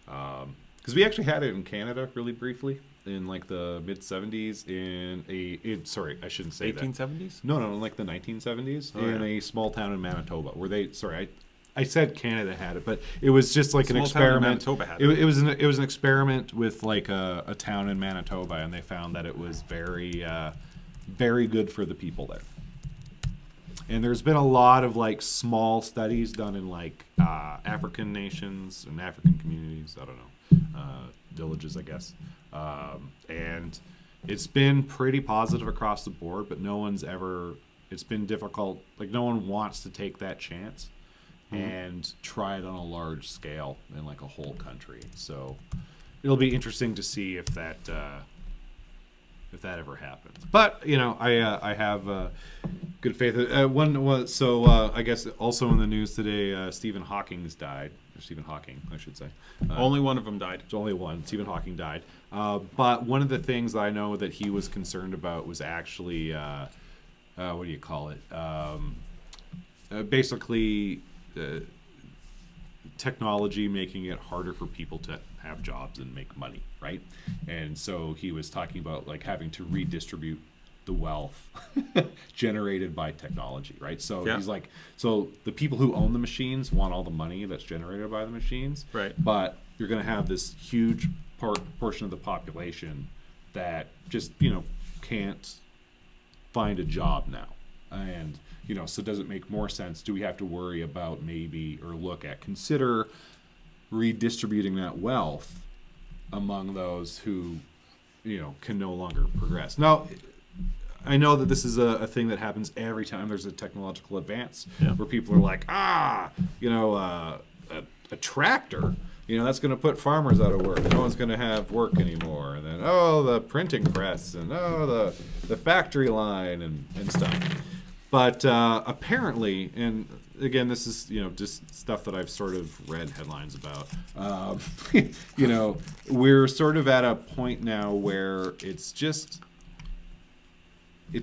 because we actually had it in Canada really briefly in like the mid 70s sorry, I shouldn't say 1870s? No, in like the 1970s in a small town in Manitoba where I said Canada had it, but it was just like an Small town in experiment. Manitoba had it was an experiment with like a town in Manitoba, and they found that it was very very good for the people there. And there's been a lot of like small studies done in like African nations and African communities. I don't know, villages, I guess. And it's been pretty positive across the board, but it's been difficult. Like no one wants to take that chance and try it on a large scale in like a whole country. So it'll be interesting to see if that ever happens. But I have good faith. I guess also in the news today, Stephen Hawking, I should say. Only one of them died. It's only one. Stephen Hawking died. But one of the things that I know that he was concerned about was actually, what do you call it? Basically, technology making it harder for people to have jobs and make money, right? And so he was talking about like having to redistribute the wealth generated by technology, right? So he's like, so the people who own the machines want all the money that's generated by the machines, right? But you're going to have this huge portion of the population that just can't find a job now, and so does it make more sense? Do we have to worry about consider redistributing that wealth among those who can no longer progress? Now, I know that this is a thing that happens every time there's a technological advance, where people are like, a tractor, that's going to put farmers out of work. No one's going to have work anymore. And then, the printing press, and the factory line and stuff. But apparently, and again, this is just stuff that I've sort of read headlines about. We're sort of at a point now where it's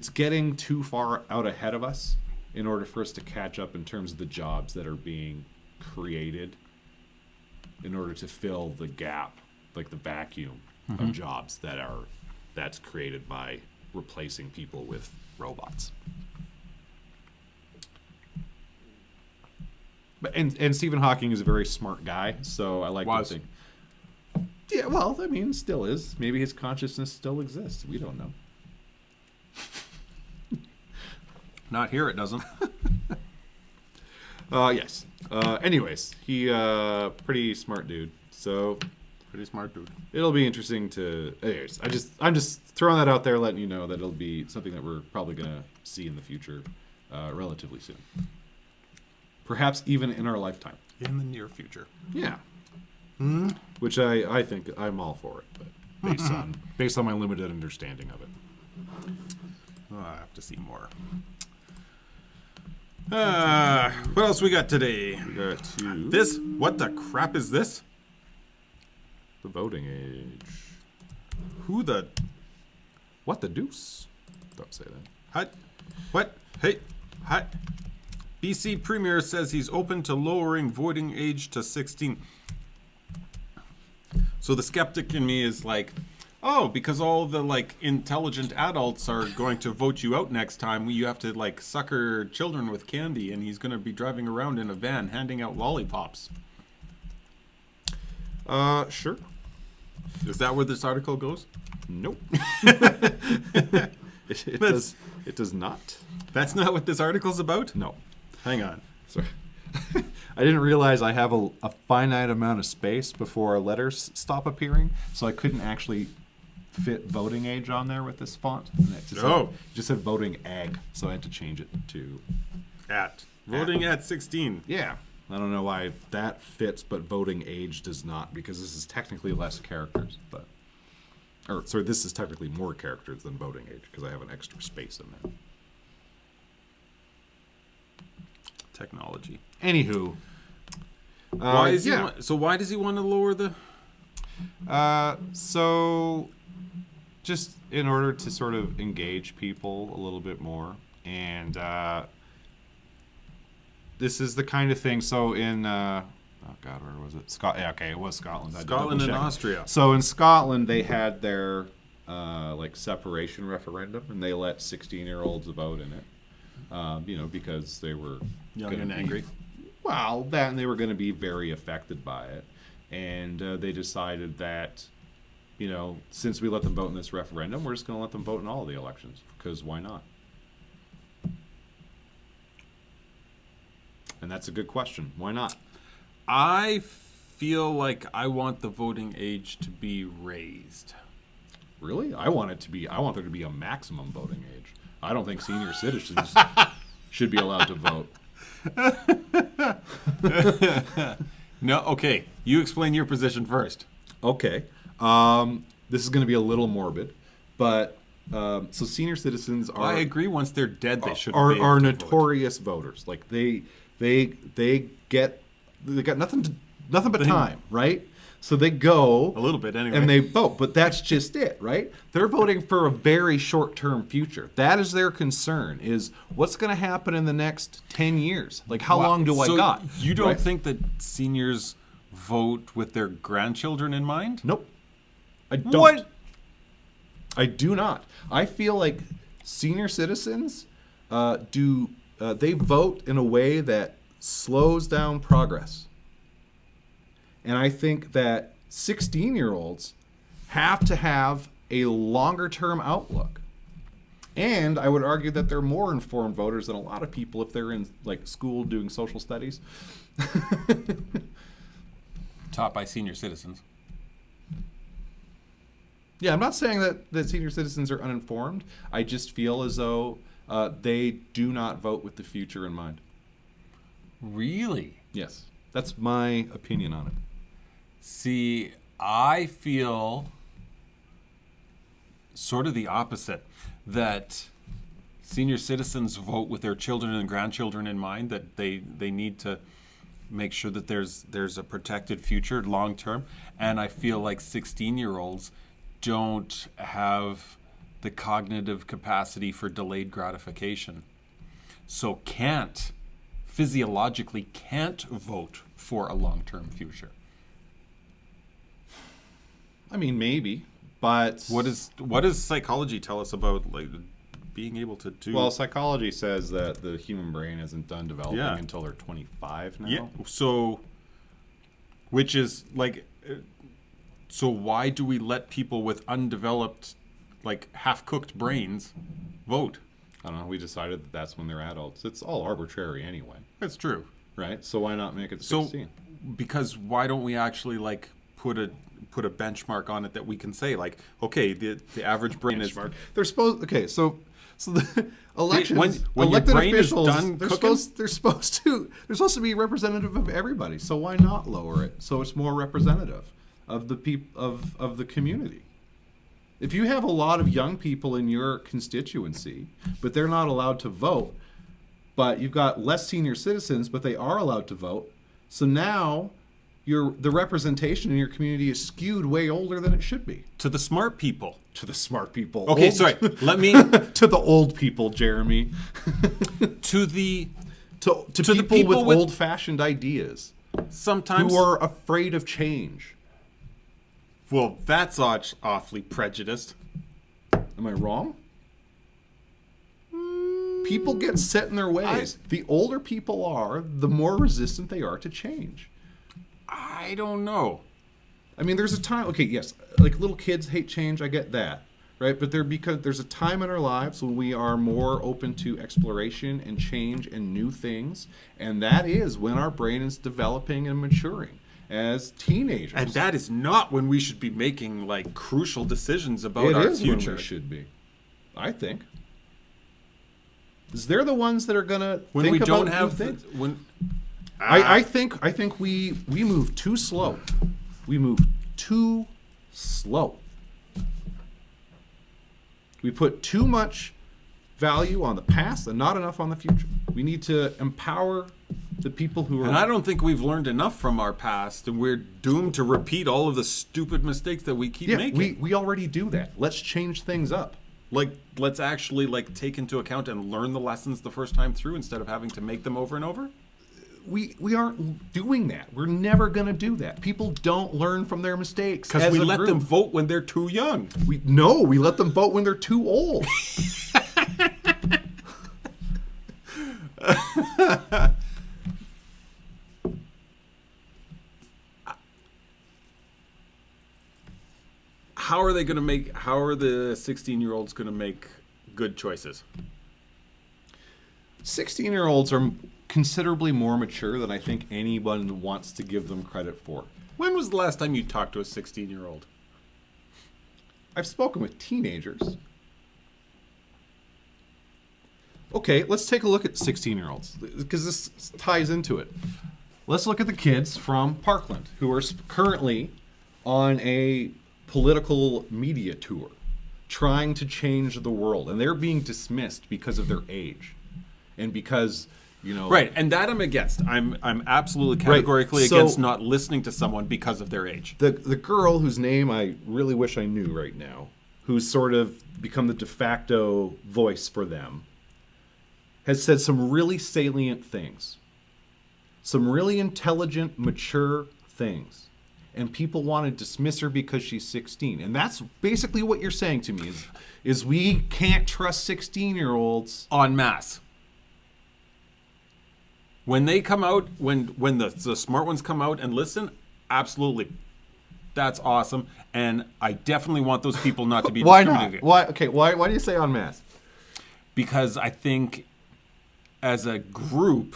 getting too far out ahead of us in order for us to catch up in terms of the jobs that are being created in order to fill the gap, like the vacuum of jobs that's created by replacing people with robots. But and Stephen Hawking is a very smart guy, so I like to think. Yeah, well, I mean, still is. Maybe his consciousness still exists. We don't know. Not here, it doesn't. Yes. Anyways, he pretty smart dude. So Pretty smart dude. It'll be interesting to. Anyways, I'm just throwing that out there, letting you know that it'll be something that we're probably gonna see in the future, relatively soon. Perhaps even in our lifetime. In the near future. Yeah. Which I think I'm all for it, but based on my limited understanding of it. Oh, I have to see more. What else we got today? We got to This? What the crap is this? the voting age. Who the? What the deuce? Don't say that. Hut? What? Hey, hut. BC Premier says he's open to lowering voting age to 16. So the skeptic in me is like, oh, because all the like intelligent adults are going to vote you out next time, you have to like sucker children with candy, and he's going to be driving around in a van handing out lollipops. Sure. Is that where this article goes? Nope. It does not. That's not what this article's about? No. Hang on. Sorry. I didn't realize I have a finite amount of space before letters stop appearing, so I couldn't actually fit voting age on there with this font. And it just said voting ag, so I had to change it to At. Voting at 16. yeah. I don't know why that fits, but voting age does not, because this is technically less characters, this is technically more characters than voting age, because I have an extra space in there. Technology. Anywho, Why is so why does he want to lower the? So just in order to sort of engage people a little bit more, and this is the kind of thing. So in oh god, where was it? Yeah, okay, it was Scotland. Scotland and Austria. So in Scotland, they had their like separation referendum, and they let 16-year-olds vote in it. Because they were Young gonna and be- angry. Well, that, and they were going to be very affected by it, and they decided that, since we let them vote in this referendum, we're just going to let them vote in all of the elections, because why not? And that's a good question. Why not? I feel like I want the voting age to be raised. Really? I want there to be a maximum voting age. I don't think senior citizens should be allowed to vote. No, okay. You explain your position first. Okay. This is going to be a little morbid, but so senior citizens are. I agree. Once they're dead, they should are be able to vote. notorious voters. Like they got nothing but time, right? So they go A little bit, anyway. and they vote, but that's just it, right? They're voting for a very short-term future. That is their concern: is what's going to happen in the next 10 years? Like, how long do So I got? You don't right? think that seniors vote with their grandchildren in mind? Nope. I don't. What? I do not. I feel like senior citizens they vote in a way that slows down progress. And I think that 16-year-olds have to have a longer-term outlook. And I would argue that they're more informed voters than a lot of people if they're in like school doing social studies. Taught by senior citizens. Yeah, I'm not saying that senior citizens are uninformed. I just feel as though they do not vote with the future in mind. Really? Yes, that's my opinion on it. See, I feel sort of the opposite, that senior citizens vote with their children and grandchildren in mind, that they need to make sure that there's a protected future long term, and I feel like 16-year-olds don't have the cognitive capacity for delayed gratification, so physiologically can't vote for a long-term future. I mean, maybe, but What does psychology tell us about like being able to do? well, psychology says that the human brain isn't done developing Yeah. until they're 25 now. yeah. So, which is like, so why do we let people with undeveloped, like half-cooked brains, vote? I don't know. We decided that that's when they're adults. It's all arbitrary anyway, That's true. right? So why not make it So, 16? because why don't we actually like put put a benchmark on it that we can say like, okay, the average brain is. They're supposed. Okay, so the elections, when your elected brain is officials, done they're cooking? supposed to be representative of everybody. So why not lower it so it's more representative of the of the community? If you have a lot of young people in your constituency, but they're not allowed to vote, but you've got less senior citizens, but they are allowed to vote, so now the representation in your community is skewed way older than it should be. To the smart people. To the smart people. Okay, sorry. Let me to the old people, Jeremy. to the to the people with old-fashioned ideas sometimes who are afraid of change. Well, that's awfully prejudiced. Am I wrong? People get set in their ways. The older people are, the more resistant they are to change. I don't know. I mean, there's a time. Okay, yes, like little kids hate change. I get that, right? But because there's a time in our lives when we are more open to exploration and change and new things, and that is when our brain is developing and maturing as teenagers. And that is not when we should be making like crucial decisions about our It is future. when we should be, I think. Because they're the ones that are gonna When think we don't about have new things. I think we move too slow. We move too slow. We put too much value on the past and not enough on the future. We need to empower the people who are. And I don't think we've learned enough from our past, and we're doomed to repeat all of the stupid mistakes that we keep making. we already do that. Let's change things up. Like, let's actually like take into account and learn the lessons the first time through instead of having to make them over and over. We aren't doing that. We're never going to do that. People don't learn from their mistakes. Because we let them vote when they're too young. We let them vote when they're too old. How are the 16-year-olds going to make good choices? 16-year-olds are considerably more mature than I think anyone wants to give them credit for. When was the last time you talked to a 16-year-old? I've spoken with teenagers. Okay, let's take a look at 16-year-olds, because this ties into it. Let's look at the kids from Parkland who are currently on a political media tour trying to change the world, and they're being dismissed because of their age and because, you know, Right, and that I'm against. I'm absolutely categorically against not listening to someone because of their age. the girl whose name I really wish I knew right now, who's sort of become the de facto voice for them, has said some really salient things, some really intelligent, mature things. And people want to dismiss her because she's 16. And that's basically what you're saying to me is we can't trust 16-year-olds. En masse. When they come out, when the smart ones come out and listen, absolutely. That's awesome. And I definitely want those people not to be Why discriminated not? against. Why do you say en masse? Because I think as a group,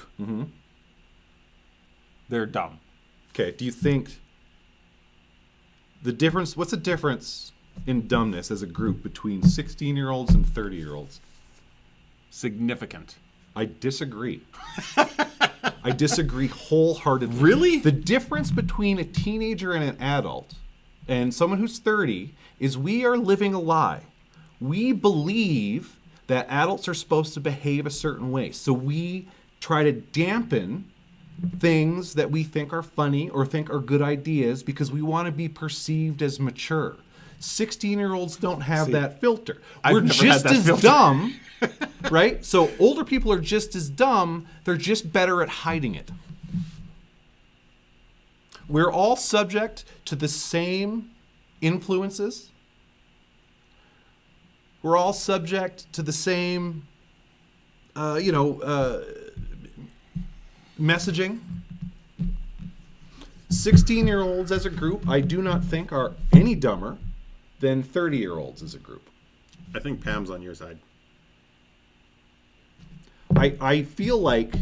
they're dumb. Okay, do you think what's the difference in dumbness as a group between 16-year-olds and 30-year-olds? Significant. I disagree. I disagree wholeheartedly. Really? The difference between a teenager and an adult and someone who's 30 is we are living a lie. We believe that adults are supposed to behave a certain way. So we try to dampen things that we think are funny or think are good ideas because we want to be perceived as mature. 16-year-olds don't have that filter. We're never just had that as filter. dumb, right? So older people are just as dumb. They're just better at hiding it. We're all subject to the same influences. We're all subject to the same, messaging. 16-year-olds as a group, I do not think are any dumber than 30-year-olds as a group. I think Pam's on your side. I feel like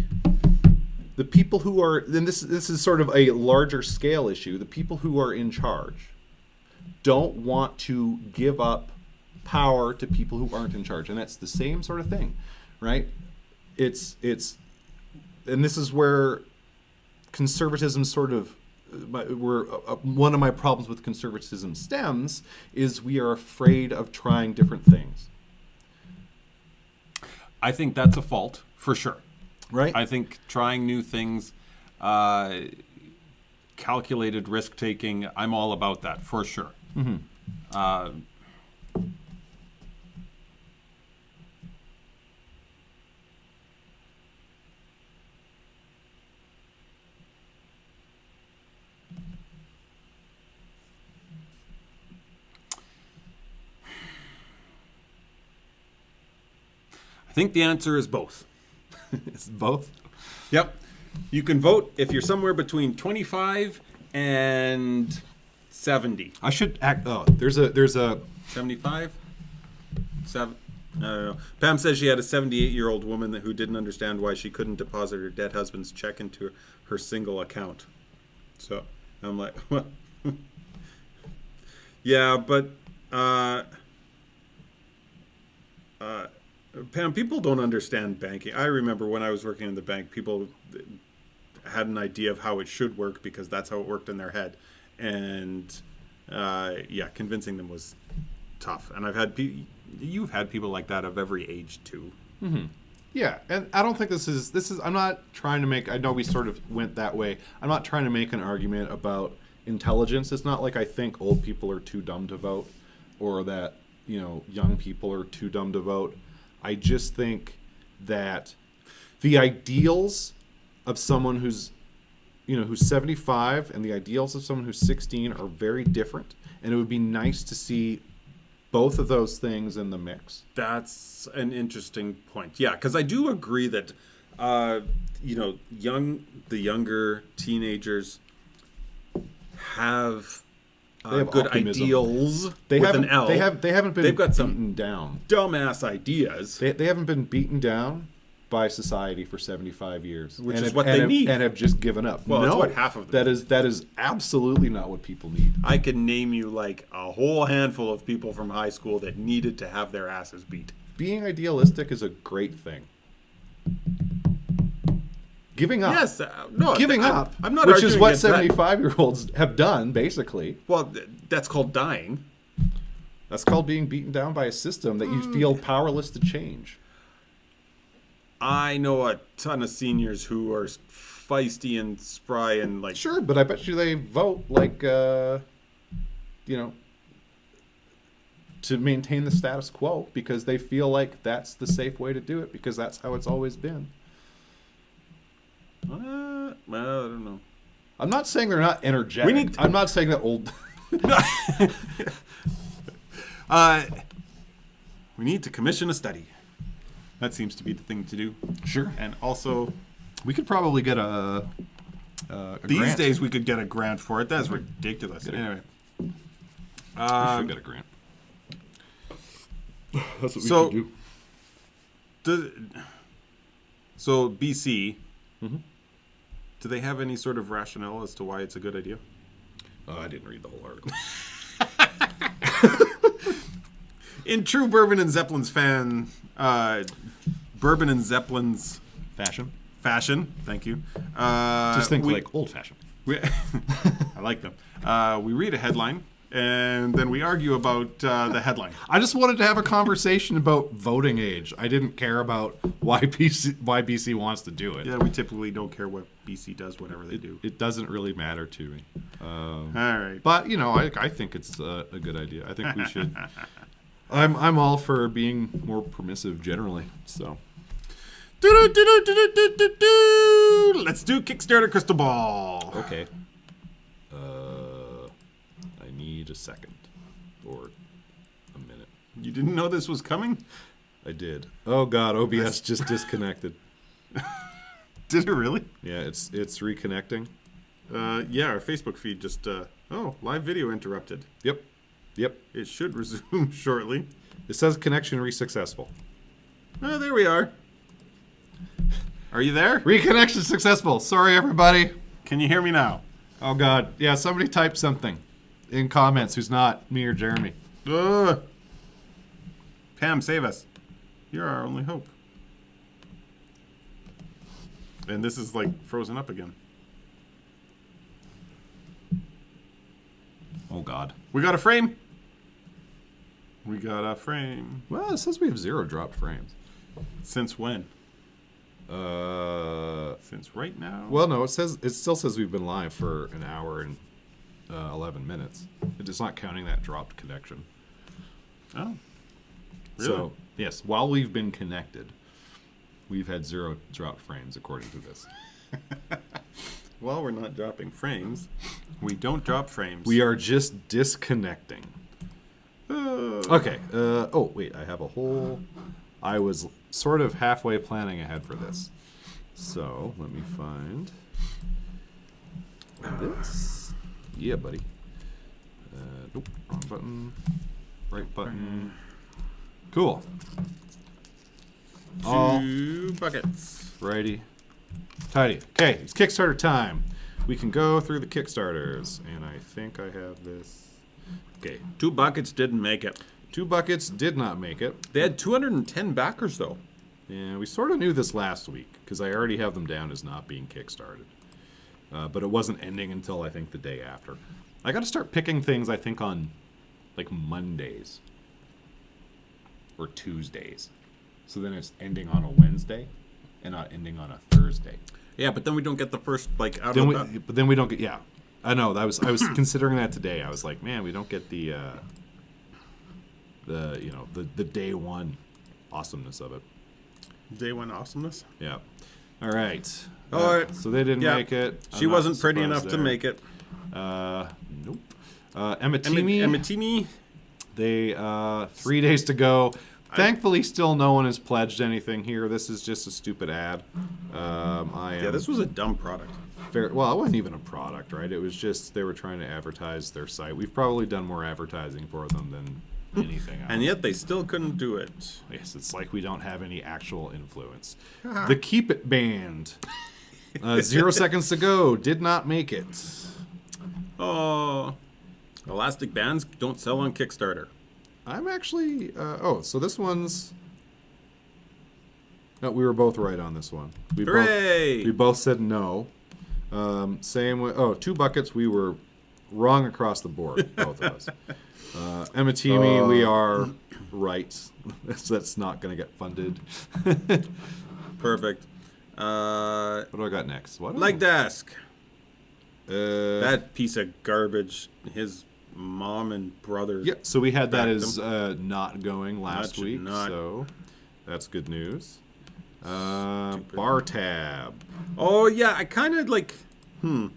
the people who are, and this is sort of a larger scale issue, the people who are in charge, don't want to give up power to people who aren't in charge. And that's the same sort of thing, right? It's and this is where conservatism sort of one of my problems with conservatism stems is we are afraid of trying different things. I think that's a fault for sure. Right? I think trying new things, calculated risk taking, I'm all about that for sure. Mm-hmm. I think the answer is both. It's both? Yep. You can vote if you're somewhere between 25 and 70. I should act. Oh, there's a 75? I don't know. Pam says she had a 78-year-old woman who didn't understand why she couldn't deposit her dead husband's check into her single account. So I'm like, well, yeah, but Pam, people don't understand banking. I remember when I was working in the bank, people had an idea of how it should work because that's how it worked in their head. And convincing them was tough. And you've had people like that of every age too. Mm-hmm. Yeah, and I don't think this is. I'm not trying to make. I know we sort of went that way. I'm not trying to make an argument about intelligence. It's not like I think old people are too dumb to vote, or that young people are too dumb to vote. I just think that the ideals of someone who's 75 and the ideals of someone who's 16 are very different, and it would be nice to see both of those things in the mix. That's an interesting point. Yeah, because I do agree that the younger teenagers have good optimism. Ideals They with haven't, an L. They haven't been They've got beaten some down. dumbass ideas. They haven't been beaten down by society for 75 years. Which and is have, what and they have, need. And have just given up. Well, no, it's what half of them. That is absolutely not what people need. I can name you like a whole handful of people from high school that needed to have their asses beat. Being idealistic is a great thing. Giving up. Yes, no. Giving up. I'm not which arguing is what against that. 75-year-olds have done, basically. Well, that's called dying. That's called being beaten down by a system that you feel powerless to change. I know a ton of seniors who are feisty and spry and like... Sure, but I bet you they vote like, to maintain the status quo because they feel like that's the safe way to do it because that's how it's always been. Well, I don't know. I'm not saying they're not energetic. I'm not saying that old... We need to commission a study. That seems to be the thing to do. Sure. And also... We could probably get a These grant. days we could get a grant for it. That's ridiculous. Anyway. We should get a grant. That's what we should do. So BC... Mm-hmm. Do they have any sort of rationale as to why it's a good idea? I didn't read the whole article. In true Bourbon and Zeppelins Bourbon and Zeppelins fashion. Thank you. Just think like old fashioned. I like them. We read a headline and then we argue about the headline. I just wanted to have a conversation about voting age. I didn't care about why BC wants to do it. Yeah, we typically don't care what BC does, whatever they do. It doesn't really matter to me. All right. But I think it's a good idea. I think we should. I'm all for being more permissive generally. So. Let's do Kickstarter Crystal Ball. Okay. I need a second or a minute. You didn't know this was coming? I did. Oh God, OBS just disconnected. Did it really? Yeah, it's reconnecting. Yeah, our Facebook feed just live video interrupted. Yep. It should resume shortly. It says connection successful. Oh, there we are. Are you there? Reconnection successful. Sorry, everybody. Can you hear me now? Oh God, yeah. Somebody type something. in comments who's not me or Jeremy. Ugh. Pam, save us. You're our only hope. And this is like frozen up again. Oh God. We got a frame. We got a frame. Well, it says we have 0 dropped frames. Since when? Since right now? Well, no, it still says we've been live for an hour and 11 minutes. It's not counting that dropped connection. Oh. Really? So, yes, while we've been connected, we've had 0 dropped frames according to this. Well, we're not dropping frames. We don't drop frames. We are just disconnecting. Okay. Oh, wait. I have a whole... I was sort of halfway planning ahead for this. So, let me find this. Yeah, buddy. Nope. Wrong button. Right button. Cool. All 2 buckets. righty. Tidy. Okay, it's Kickstarter time. We can go through the Kickstarters. And I think I have this. Okay. 2 buckets didn't make it. 2 buckets did not make it. They had 210 backers, though. Yeah, we sort of knew this last week, because I already have them down as not being Kickstarted. But it wasn't ending until, I think, the day after. I got to start picking things, I think, on, like, Mondays. Or Tuesdays. So then it's ending on a Wednesday, and not ending on a Thursday. Yeah, but then we don't get the first, like, out Then of we, but then we don't get, yeah. I know, I was considering that today. I was like, man, we don't get the day one awesomeness of it. Day 1 awesomeness. Yeah. All right. All right. So they didn't Yeah. make it. She wasn't pretty enough to make it. Nope. Ematimi. Ematimi. They 3 days to go. Thankfully, still no one has pledged anything here. This is just a stupid ad. Yeah, this was a dumb product. Well, it wasn't even a product, right? It was just they were trying to advertise their site. We've probably done more advertising for them than anything else. And yet they still couldn't do it. Yes, it's like we don't have any actual influence. The Keep It Band. 0 seconds to go. Did not make it. Oh. Elastic bands don't sell on Kickstarter. I'm actually... so this one's... No, we were both right on this one. Hooray! We both said no. Same way... Oh, 2 buckets, we were wrong across the board, both of us. Ematimi, we are right. That's not going to get funded. Perfect. What do I got next? What? Leg desk. That That piece of garbage. His mom and brother. yeah. So we had that backed as not going last should week. not. So that's good news. Bar tab. Oh yeah, I kind of like. I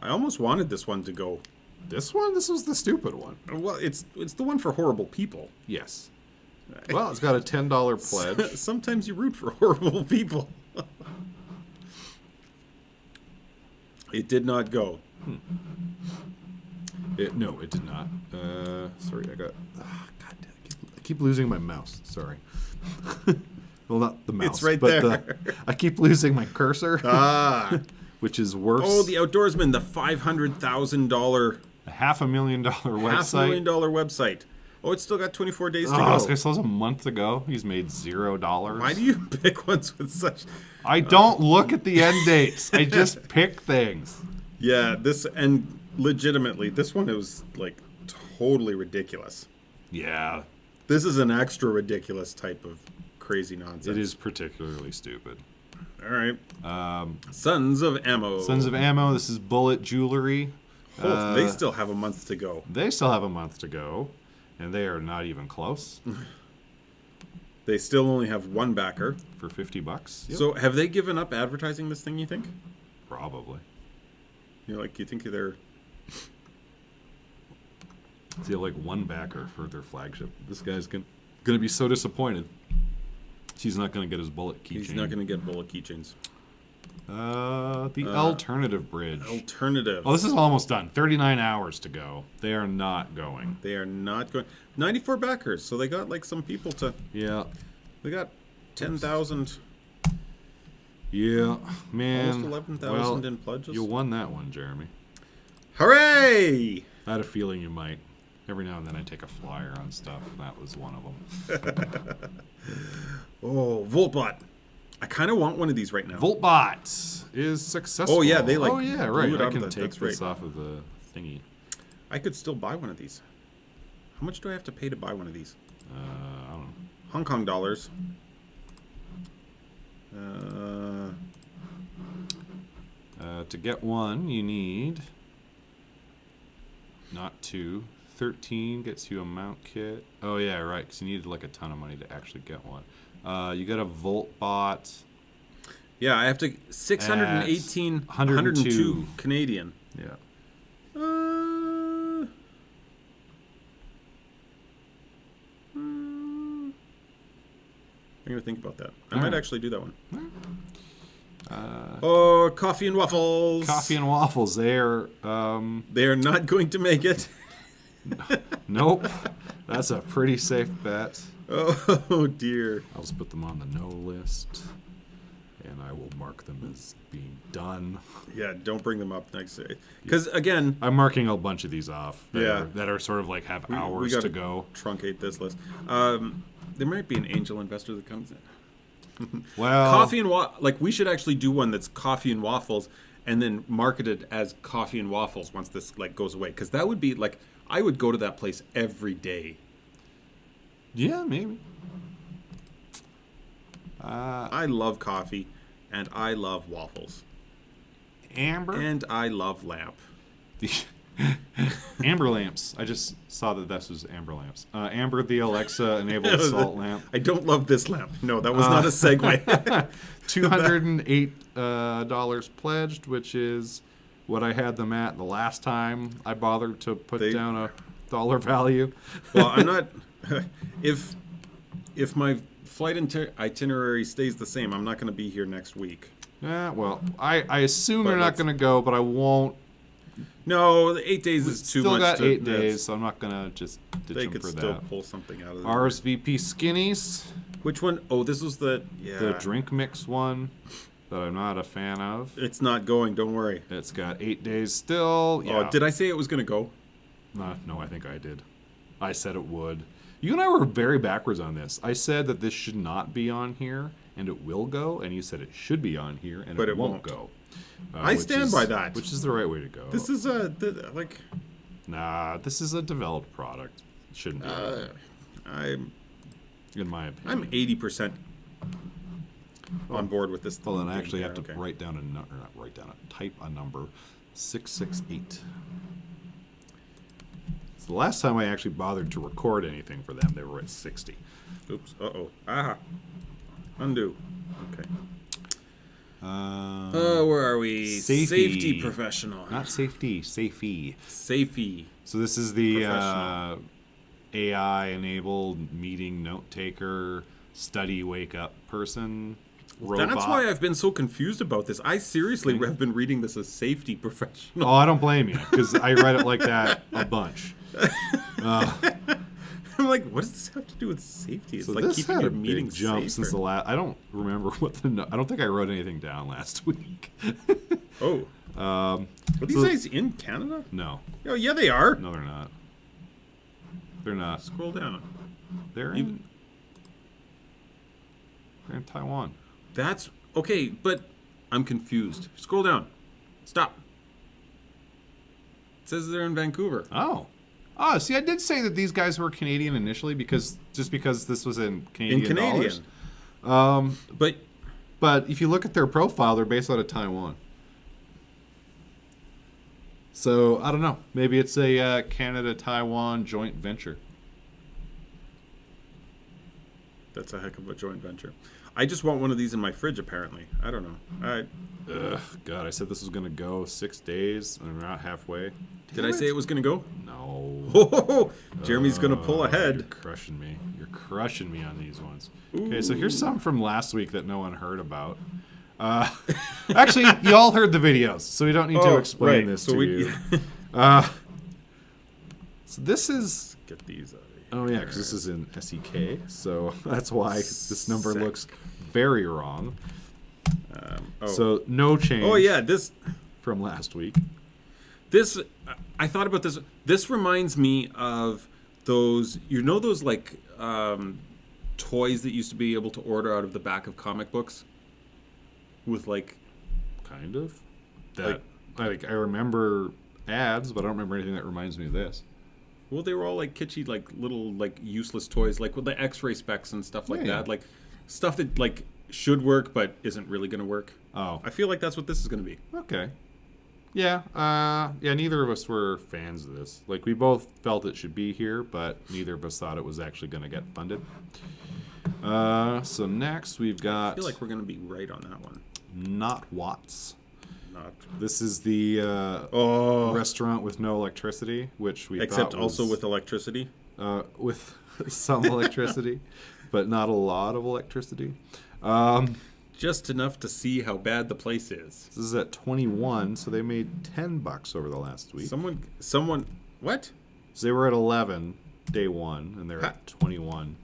almost wanted this one to go. This one. This was the stupid one. Well, it's the one for horrible people. Yes. Well, it's got a $10 pledge. Sometimes you root for horrible people. It did not go. No, it did not. Sorry, I got. God, I keep losing my mouse. Sorry. Well, not the mouse. It's right but there. I keep losing my cursor. Ah. Which is worse. Oh, the Outdoorsman, the $500,000, a $500,000 website. $500,000 website. Oh, it's still got 24 days to Oh, go. this guy says a month ago he's made $0. Why do you pick ones with such? I don't look at the end dates. I just pick things. Yeah, and legitimately, this one was like totally ridiculous. Yeah, This is an extra ridiculous type of crazy nonsense. it is particularly stupid. All right. Sons of Ammo. Sons of Ammo. This is Bullet Jewelry. Oh, they still have a month to go. They still have a month to go, and they are not even close. They still only have one backer. For $50. Yep. So have they given up advertising this thing, you think? Probably. You think they're... They have like one backer for their flagship. This guy's gonna be so disappointed. He's not gonna get his bullet keychain. He's not going to get bullet keychains. The alternative bridge. Alternative. Oh, this is almost done. 39 hours to go. They are not going. They are not going... 94 backers, so they got like some people to... Yeah. They got 10,000... Yeah, man. Almost 11,000 well, in pledges. You won that one, Jeremy. Hooray! I had a feeling you might. Every now and then I take a flyer on stuff, and that was one of them. Oh, Voltbot. I kind of want one of these right now. Voltbot is successful. Oh, yeah, they, like, Oh, yeah, blew right. it I up can that- take that's this right. off of the thingy. I could still buy one of these. How much do I have to pay to buy one of these? I don't know. Hong Kong dollars. To get one, you need not 2. 13 gets you a mount kit. Oh yeah, right. Because you needed like a ton of money to actually get one. You get a Voltbot. Yeah, I have to 618, 102 Canadian. Yeah. I'm gonna think about that. I might right. actually do that one. Oh, coffee and waffles. Coffee and waffles. They're They are not going to make it. nope. That's a pretty safe bet. Oh dear. I'll just put them on the no list, and I will mark them as being done. Yeah, don't bring them up next day. Because again, I'm marking a bunch of these off. Yeah. That are sort of like have we hours gotta to go. truncate this list. There might be an angel investor that comes in. Well, Coffee and like we should actually do one that's coffee and waffles, and then market it as coffee and waffles once this like goes away. Because that would be like I would go to that place every day. Yeah, maybe. I love coffee, and I love waffles, Amber. and I love lamp. The Amber lamps. I just saw that this was Amber lamps. Amber, the Alexa-enabled salt lamp. I don't love this lamp. No, that was not a segue. $208 pledged, which is what I had them at the last time I bothered to put down a dollar value. Well, I'm not. If my flight itinerary stays the same, I'm not going to be here next week. Yeah, well, I assume But they're not let's- going to go, but I won't. No, the 8 days is too Still much. got to, 8 days, so I'm not going to just ditch They them could for still that. pull something out of it. RSVP Skinnies, Which one? Oh, this was the the drink mix one that I'm not a fan of. It's not going. Don't worry. It's got 8 days still. Yeah. Oh, did I say it was going to go? No, I think I did. I said it would. You and I were very backwards on this. I said that this should not be on here, and it will go, and you said it should be on here, and But it it won't won't. go. I which stand is- by that. Which is the right way to go. This is like Nah, this is a developed product. It shouldn't be, I'm in my opinion. I'm 80% on board with this. Well, then I thing actually here, have to okay. write down type a number, 668. So the last time I actually bothered to record anything for them, they were at 60. Oops. Uh-oh. Ah. Undo. Okay. Where are we? Safety. Safety professional. Not safety, safety. Safety. So this is the Professional. AI-enabled meeting note taker, study wake up person robot. That's why I've been so confused about this. I seriously have been reading this as safety professional. Oh, I don't blame you, because I read it like that a bunch. I'm like, what does this have to do with safety? It's So like this keeping had your a meeting big jump safer. since the last. I don't remember what the. I don't think I wrote anything down last week. Oh. Are these so- guys in Canada? No, Oh, yeah, they are. no, they're not. They're not. Scroll down. They're in. They're in Taiwan. That's okay, but I'm confused. Scroll down. Stop. It says they're in Vancouver. Oh. Oh, see, I did say that these guys were Canadian initially because this was in Canadian dollars. But But if you look at their profile, they're based out of Taiwan. So I don't know. Maybe it's a Canada-Taiwan joint venture. that's a heck of a joint venture. I just want one of these in my fridge, apparently. I don't know. Ugh, God, I said this was gonna go 6 days, and we're not halfway. Did I say it was going to go? No. Oh, Jeremy's going to pull You're ahead. crushing me. You're crushing me on these ones. Okay, so here's some from last week that no one heard about. Actually, you all heard the videos, so we don't need to explain this to you. So this is... Get these out of here. Oh, yeah, because this is in SEK, so that's why this number looks very wrong. Oh. So no change Oh, yeah, this from last week. This, I thought about this. This reminds me of those, those like toys that used to be able to order out of the back of comic books with like, Kind of. That I remember ads, but I don't remember anything that reminds me of this. well, they were all like kitschy, like little like useless toys, like with the X-ray specs and stuff like Yeah. that, like stuff that like should work but isn't really going to work. Oh, I feel like that's what this is going to be. okay. Yeah, yeah, neither of us were fans of this. Like, we both felt it should be here, but neither of us thought it was actually going to get funded. So next we've got I feel like we're going to be right on that one. Not Watts. Not This is the restaurant with no electricity, which we except thought also was, with electricity. with some electricity, but not a lot of electricity. Just enough to see how bad the place is. This is at 21, so they made $10 over the last week. Someone, what? So they were at 11 day one, and they're Ha- at 21.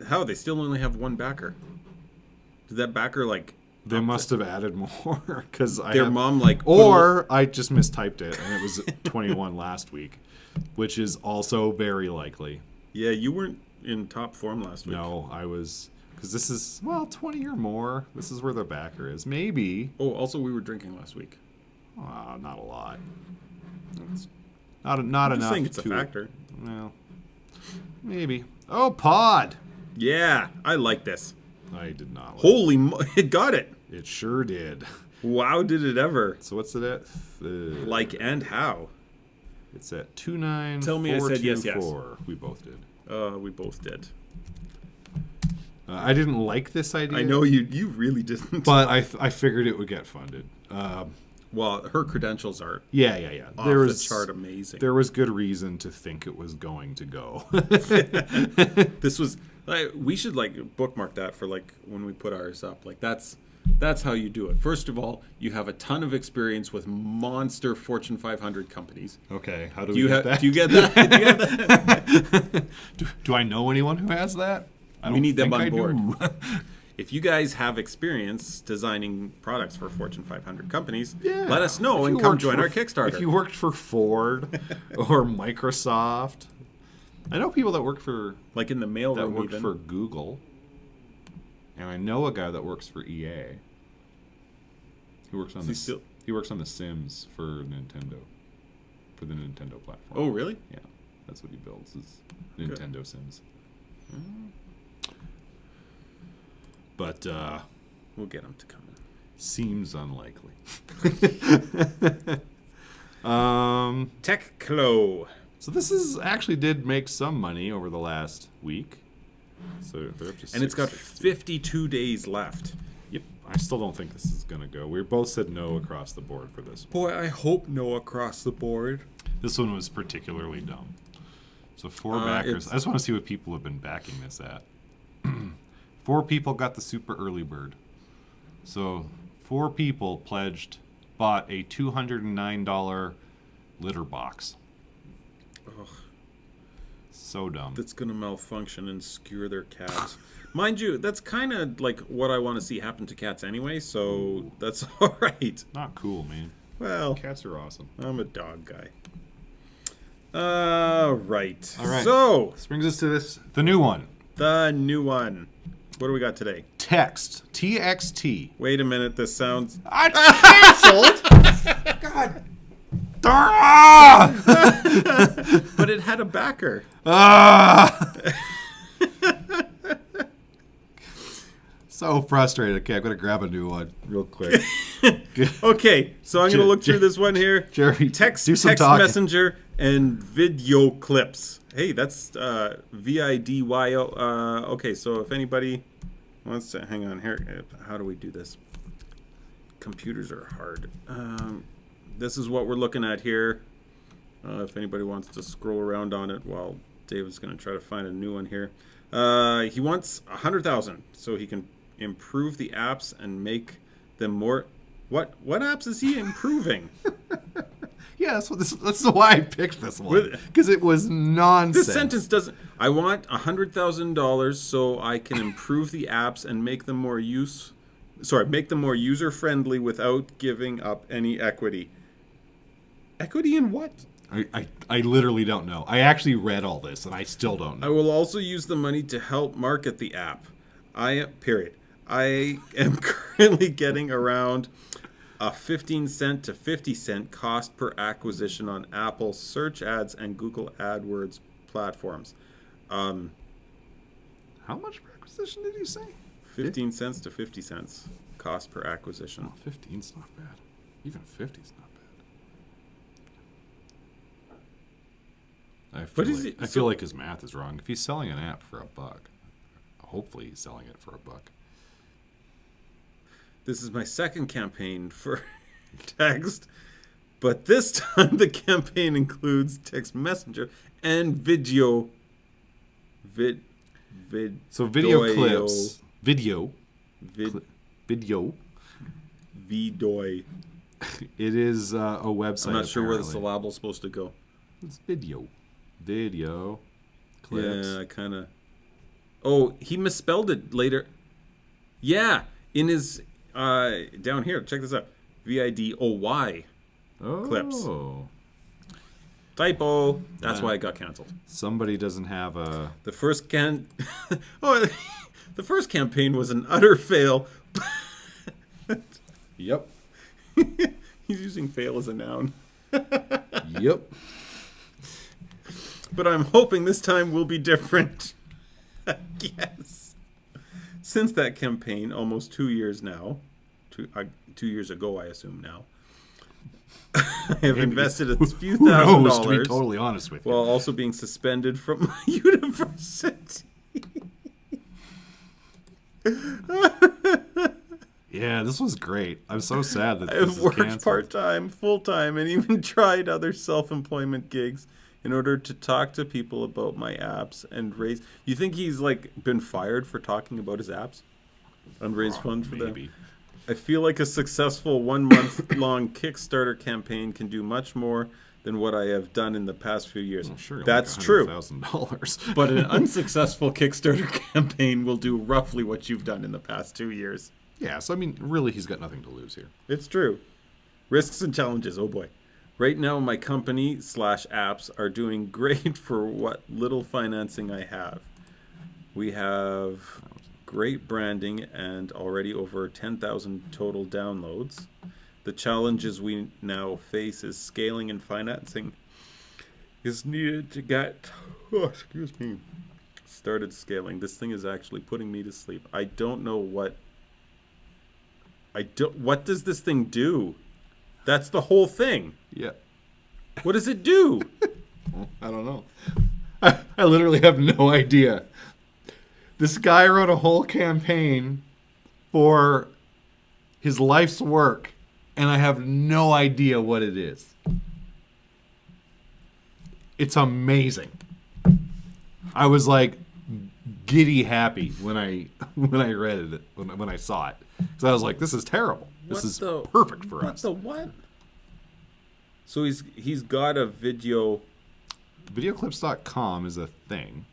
How? They still only have one backer. Did that backer like? They must have added more because Their mom like. or I just mistyped it, and it was 21 last week, which is also very likely. Yeah, you weren't in top form last week. No, I was, because this is 20 or more. This is where the backer is. Maybe Oh, also we were drinking last week. not a lot. It's, Not I'm enough. just saying it's a to, factor. Well, maybe. Oh, pod. Yeah, I like this. I did not. Holy, it got it. It sure did. Wow, did it ever? So what's it at? Like and how? It's at 29424. Tell me I said yes, yes. We both did. We both did. I didn't like this idea. I know you really didn't. but I figured it would get funded. Well, her credentials are Yeah. off the chart amazing. There was good reason to think it was going to go. This was we should like bookmark that for like when we put ours up. Like that's how you do it. First of all, you have a ton of experience with monster Fortune 500 companies. Okay, how do Do we you get that? Do you get that? Do you get that? do I know anyone who has that? I We don't need them think on I board. do. If you guys have experience designing products for Fortune 500 companies, Yeah. let us know If and you come worked join for- our Kickstarter. If you worked for Ford or Microsoft, I know people that work for like in the that mailroom worked even. for Google, and I know a guy that works for EA. He works on Is he still- He works on the Sims for Nintendo, for the Nintendo platform. Oh, really? Yeah, that's what he builds is Nintendo Sims. But We'll get him to come in. seems unlikely. Tech-Clo. So this is actually did make some money over the last week. So they're up to And it's got 660. 52 days left. Yep. I still don't think this is gonna go. We both said no across the board for this. Boy, I hope no across the board. This one was particularly dumb. So 4 it's- backers. I just want to see what people have been backing this at. 4 people got the super early bird. So 4 people bought a $209 litter box. Ugh, So dumb. that's going to malfunction and skewer their cats. Mind you, that's kind of like what I want to see happen to cats anyway, so that's all right. Not cool, man. Well, Cats are awesome. I'm a dog guy. Right. All right. So, This brings us to the new one. the new one. What do we got today? Text. TXT. Wait a minute, this sounds... I canceled. God. Ah! But it had a backer. Ah! So frustrated. Okay, I'm gonna grab a new one real quick. Okay, so I'm going to look through this one here. Jerry, Text do some talking. messenger and video clips. Hey, that's VIDYO. Okay, so if anybody wants to hang on here, how do we do this? Computers are hard. This is what we're looking at here. If anybody wants to scroll around on it while David's going to try to find a new one here. He wants 100,000 so he can improve the apps and make them more. What apps is he improving? Yeah, that's why I picked this one, because it was nonsense. This sentence doesn't. I want $100,000 so I can improve the apps and make them more user friendly without giving up any equity. Equity in what? I literally don't know. I actually read all this, and I still don't I know. will also use the money to help market the app. I am currently getting around a 15-cent to 50-cent cost per acquisition on Apple search ads and Google AdWords platforms. How much per acquisition did you say? 15 cents to 50 cents cost per acquisition. Oh, 15's not bad. Even 50's not bad. I feel like his math is wrong. If he's selling an app for $1, hopefully he's selling it for $1. This is my second campaign for text, but this time the campaign includes text messenger and video. So video Doyo. clips. Video. Vid, Video. Vidoy. It is a website. I'm not sure where the apparently. syllable's supposed to go. It's video. Video. Clips. Yeah, I kind of. Oh, he misspelled it later. Yeah, in his down here. Check this out. VIDOY. Oh. clips. Typo. That's why it got canceled. Somebody doesn't have a. The first the first campaign was an utter fail. Yep. He's using fail as a noun. Yep. But I'm hoping this time will be different. Yes. Since that campaign, almost 2 years now, 2 years ago, I assume now, I have invested a few Who thousand knows, to be dollars totally honest with you. while also being suspended from my university. Yeah, this was great. I'm so sad that I this have is worked canceled. part-time, full-time, and even tried other self-employment gigs in order to talk to people about my apps and raise... You think he's, like, been fired for talking about his apps? And raise funds for Maybe. them? I feel like a successful 1 month-long Kickstarter campaign can do much more than what I have done in the past few years. Well, sure, That's like true. $100,000. But an unsuccessful Kickstarter campaign will do roughly what you've done in the past 2 years. Yeah, so I mean, really, he's got nothing to lose here. It's true. Risks and challenges, oh boy. Right now, my company / apps are doing great for what little financing I have. We have great branding and already over 10,000 total downloads. The challenges we now face is scaling and financing is needed to get, started scaling. This thing is actually putting me to sleep. I don't know what does this thing do? That's the whole thing. Yeah. What does it do? I don't know. I literally have no idea. This guy wrote a whole campaign for his life's work, and I have no idea what it is. It's amazing. I was like giddy happy when I read it when I saw it, because I was like, "This is terrible. This is perfect for us." What? So he's got a video. Videoclips.com is a thing,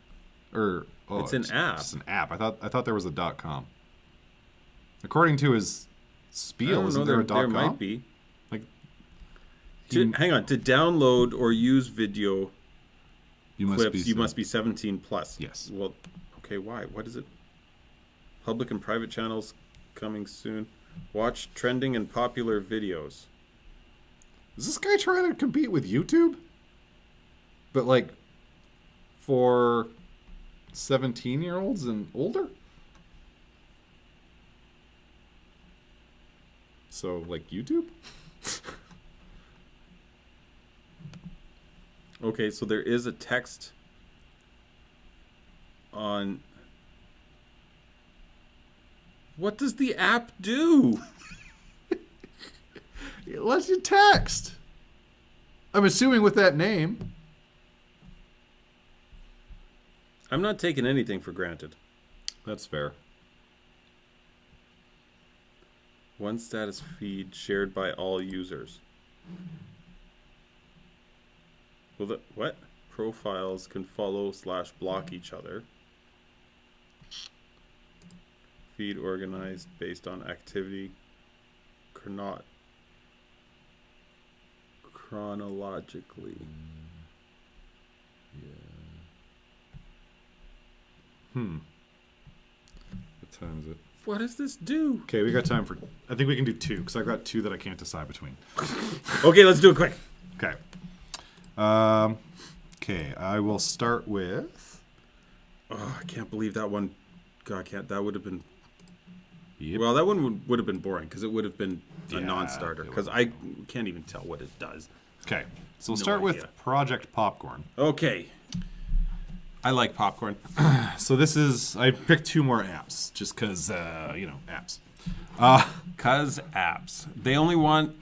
or It's an app. It's an app. I thought there was a .com. According to his spiel, isn't there a There .com? might be. Like, Hang on. To download or use video you must clips, be. you must be 17 plus. Yes. Well, okay. Why? What is it? Public and private channels coming soon. Watch trending and popular videos. Is this guy trying to compete with YouTube? But like, for 17-year-olds and older? So, like YouTube? Okay, so there is a text on. What does the app do? It lets you text. I'm assuming with that name. I'm not taking anything for granted. That's fair. One status feed shared by all users. Well, what? Profiles can follow / block each other. Feed organized based on activity. chronologically. What time is it? What does this do? Okay, we got time for. I think we can do 2 because I've got 2 that I can't decide between. Okay, let's do it quick. Okay. Okay, I will start with. Oh, I can't believe that one. God, I can't. That would have been. Yep. Well, that one would have been boring because it would have been a Yeah, non-starter. it Because I can't even tell what it does. Okay, so we'll No start idea. with Project Popcorn. Okay. I like popcorn. So this is. I picked 2 more apps just because, apps. Cuz apps. They only want.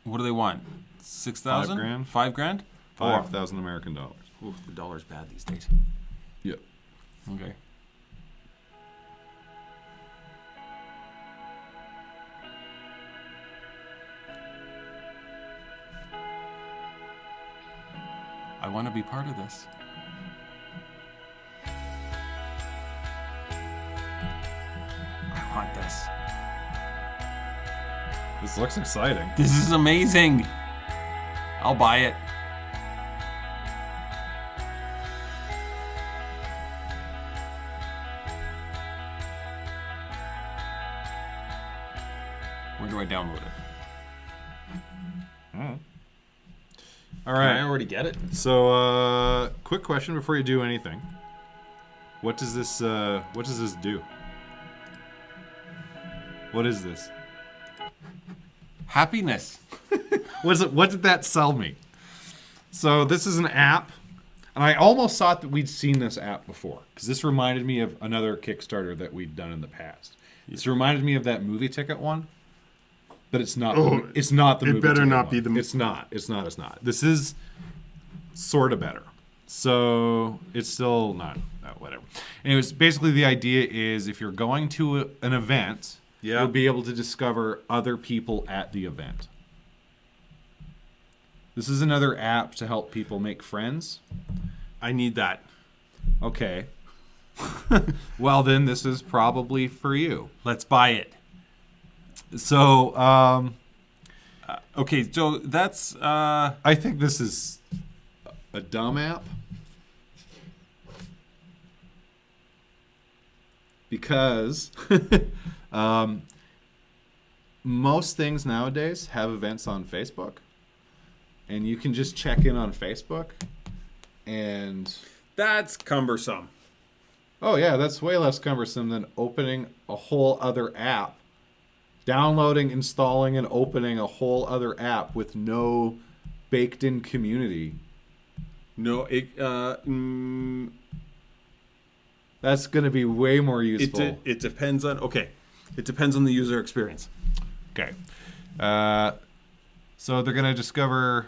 What do they want? 6,000? $5,000. 5 grand? 5,000 American dollars. Ooh, the dollar's bad these days. Yep. Okay. I want to be part of this. I want this. This looks exciting. This is amazing. I'll buy it. Where do I download it? All Can I right. already get it? So, quick question before you do anything. What does this do? What is this? Happiness. What is it? What did that sell me? So this is an app, and I almost thought that we'd seen this app before because this reminded me of another Kickstarter that we'd done in the past. This reminded me of that movie ticket one, but it's not. It's not the. it movie better ticket not one. be the- It's not. It's not. It's not. This is sort of better. So it's still not. Whatever. Anyways, basically the idea is if you're going to an event, Yeah. you'll be able to discover other people at the event. This is another app to help people make friends. I need that. Okay. Well, then this is probably for you. Let's buy it. So, Okay, so that's I think this is a dumb app. Because most things nowadays have events on Facebook. And you can just check in on Facebook. And, that's cumbersome. oh yeah, that's way less cumbersome than opening a whole other app. Downloading, installing, and opening a whole other app with no baked-in community. No, That's going to be way more useful. it depends on It depends on the user experience. Okay. So they're going to discover,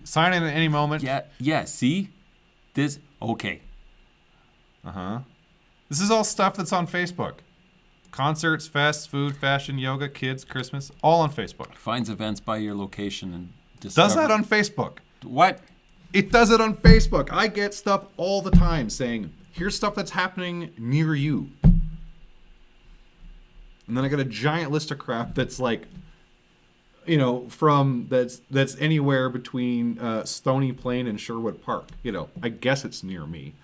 sign in at any moment. Yeah, see? This okay. This is all stuff that's on Facebook. Concerts, fests, food, fashion, yoga, kids, Christmas, all on Facebook. Finds events by your location and discover. Does that on Facebook. What? It does it on Facebook. I get stuff all the time saying, here's stuff that's happening near you. And then I got a giant list of crap that's like, from that's anywhere between Stony Plain and Sherwood Park. I guess it's near me.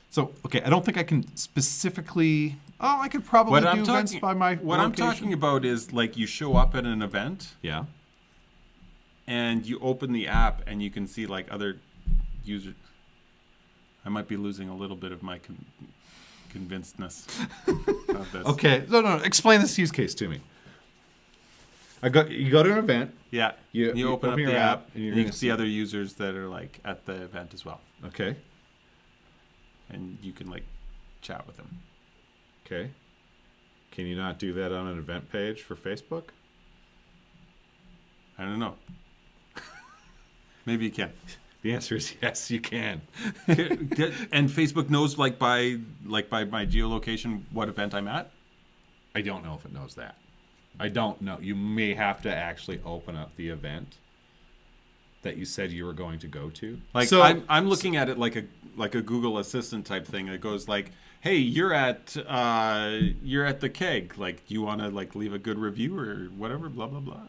So, okay, I don't think I can specifically. Oh, I could probably do events by my What I'm location. talking about is like you show up at an event Yeah. and you open the app and you can see like other users. I might be losing a little bit of my convincedness of this. Okay. No. Explain this use case to me. You go to an event. Yeah. You open up your the app and you're and you gonna can see other users that are like at the event as well. Okay. And you can like chat with them. Okay. Can you not do that on an event page for Facebook? I don't know. Maybe you can. The answer is yes, you can. And Facebook knows like by my geolocation what event I'm at. I don't know if it knows that. I don't know. You may have to actually open up the event that you said you were going to go to. Like So- I'm looking at it like a Google Assistant type thing. It goes like, hey, you're at the keg. Like, do you want to like leave a good review or whatever? Blah blah blah.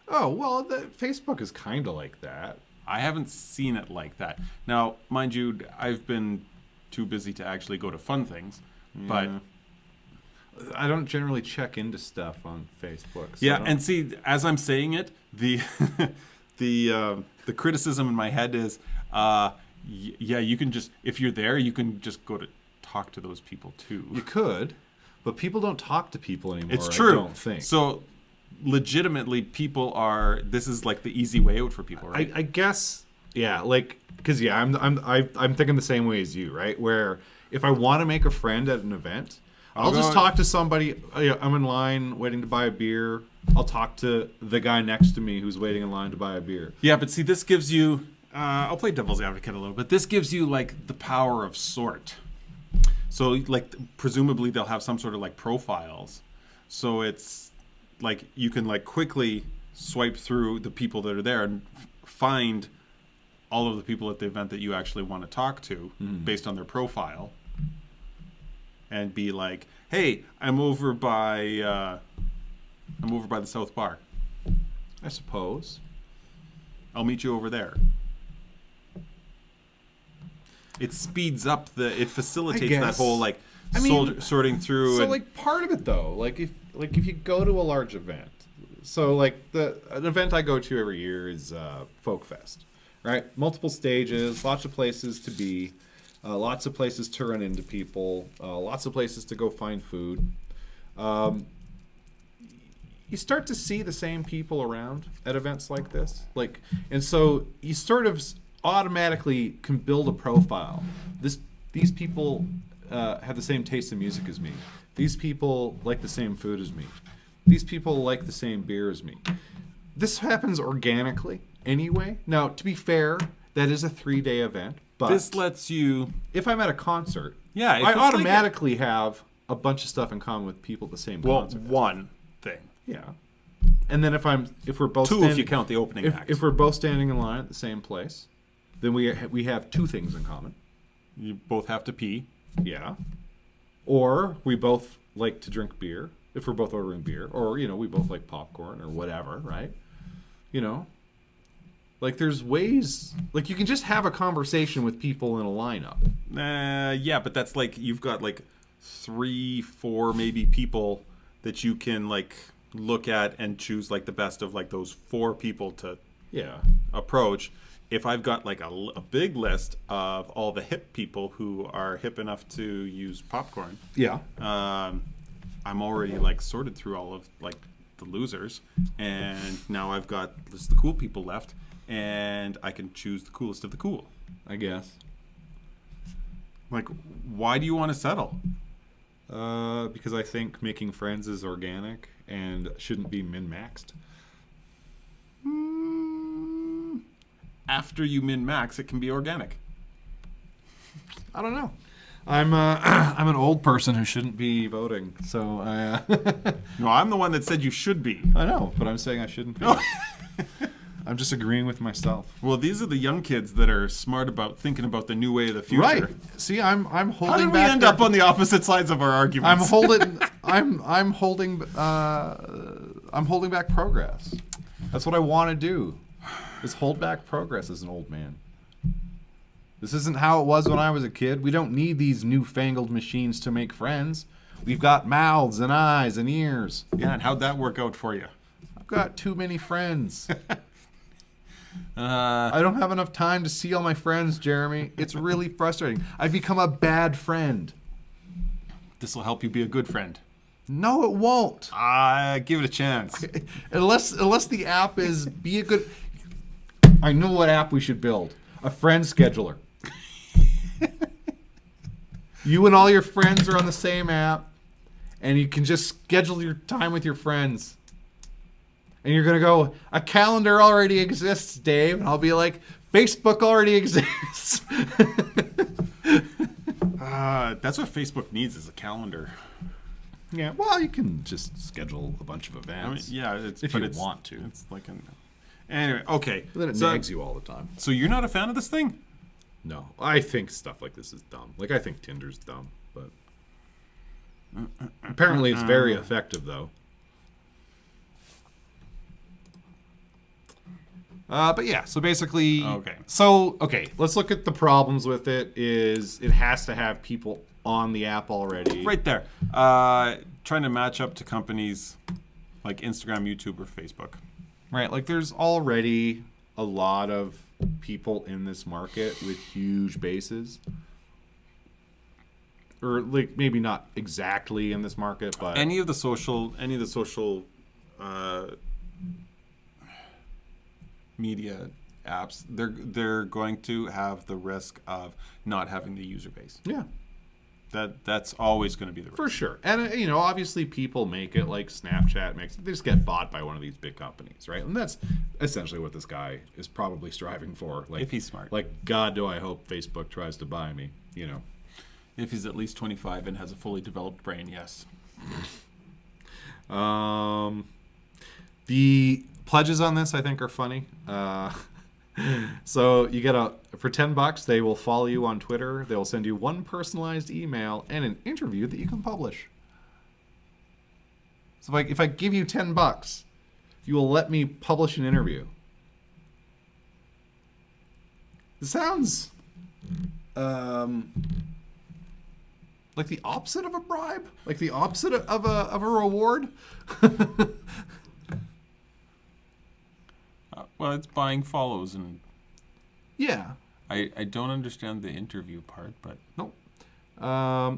Oh, well, Facebook is kind of like that. I haven't seen it like that. Now, mind you, I've been too busy to actually go to fun things, but I don't generally check into stuff on Facebook. So yeah, and see, as I'm saying it, the the criticism in my head is, yeah, you can just, if you're there, you can just go to talk to those people too. you could, but people don't talk to people anymore. It's true. I don't think. So, legitimately, people are. This is like the easy way out for people, right? I guess, yeah, like, because yeah, I'm thinking the same way as you, right? Where if I want to make a friend at an event, I'll just talk to somebody. I'm in line waiting to buy a beer. I'll talk to the guy next to me who's waiting in line to buy a beer. Yeah, but see, this gives you. I'll play devil's advocate a little bit. This gives you like the power of sort. So, like, presumably they'll have some sort of like profiles. So it's like you can like quickly swipe through the people that are there and find all of the people at the event that you actually want to talk to based on their profile, and be like, hey, I'm over by the South Bar. I suppose. I'll meet you over there. It speeds up it facilitates that guess. whole like I mean, sorting through. So and, like part of it though, like if you go to a large event, so like an event I go to every year is Folk Fest, right? Multiple stages, lots of places to be, lots of places to run into people, lots of places to go find food. You start to see the same people around at events like this, like, and so you sort of automatically can build a profile. These people have the same taste in music as me. These people like the same food as me. These people like the same beer as me. This happens organically anyway. Now, to be fair, that is a 3-day event, but this lets you. if I'm at a concert, Yeah, if I it's like automatically have a bunch of stuff in common with people at the same Well, concert. one thing. Yeah. And then if we're both Two, standing, if you count the opening act. if we're both standing in line at the same place, then we have 2 things in common. You both have to pee. Yeah. Or we both like to drink beer, if we're both ordering beer. Or, we both like popcorn or whatever, right? Like there's ways, like you can just have a conversation with people in a lineup. Yeah, but that's like you've got like 3, 4 maybe people that you can like look at and choose like the best of like those 4 people to Yeah. approach. If I've got like a big list of all the hip people who are hip enough to use popcorn, Yeah. I'm already like sorted through all of like the losers, and now I've got just the cool people left, and I can choose the coolest of the cool. I guess. Like, why do you want to settle? Because I think making friends is organic and shouldn't be min-maxed. After you min-max, it can be organic. I don't know. I'm an old person who shouldn't be voting, so I No, I'm the one that said you should be. I know, but I'm saying I shouldn't be. I'm just agreeing with myself. Well, these are the young kids that are smart about thinking about the new way of the future. Right. See, I'm holding How did we back end their- up on the opposite sides of our arguments? I'm holding back progress. That's what I want to do. Is hold back progress as an old man. This isn't how it was when I was a kid. We don't need these newfangled machines to make friends. We've got mouths and eyes and ears. Yeah, and how'd that work out for you? I've got too many friends. I don't have enough time to see all my friends, Jeremy. It's really frustrating. I've become a bad friend. This will help you be a good friend. No, it won't. Give it a chance. Unless the app is be a good... I know what app we should build. A friend scheduler. You and all your friends are on the same app, and you can just schedule your time with your friends. And you're going to go, a calendar already exists, Dave. And I'll be like, Facebook already exists. That's what Facebook needs is a calendar. Yeah, well, you can just schedule a bunch of I mean, events. yeah, if you want to. It's like anyway, okay. Then it so, nags you all the time. So you're not a fan of this thing? No, I think stuff like this is dumb. Like, I think Tinder's dumb. But apparently it's very effective, though. But yeah, so basically... Okay. So, let's look at the problems with it. Is it has to have people on the app already. Right there. Trying to match up to companies like Instagram, YouTube, or Facebook. Right, like there's already a lot of people in this market with huge bases. Or like maybe not exactly in this market, but Any of the social media apps, they're going to have the risk of not having the user base. yeah, That's always going to be the risk. for sure. And obviously people make it, like Snapchat makes it. They just get bought by one of these big companies, right? And that's essentially what this guy is probably striving for. Like, If he's smart. Like, God, do I hope Facebook tries to buy me, If he's at least 25 and has a fully developed brain, yes. The pledges on this, I think, are funny. So you get for $10, they will follow you on Twitter. They will send you one personalized email and an interview that you can publish. So if I give you $10, you will let me publish an interview. It sounds like the opposite of a bribe, like the opposite of a reward. Well, it's buying follows, and Yeah. I don't understand the interview part, but Nope.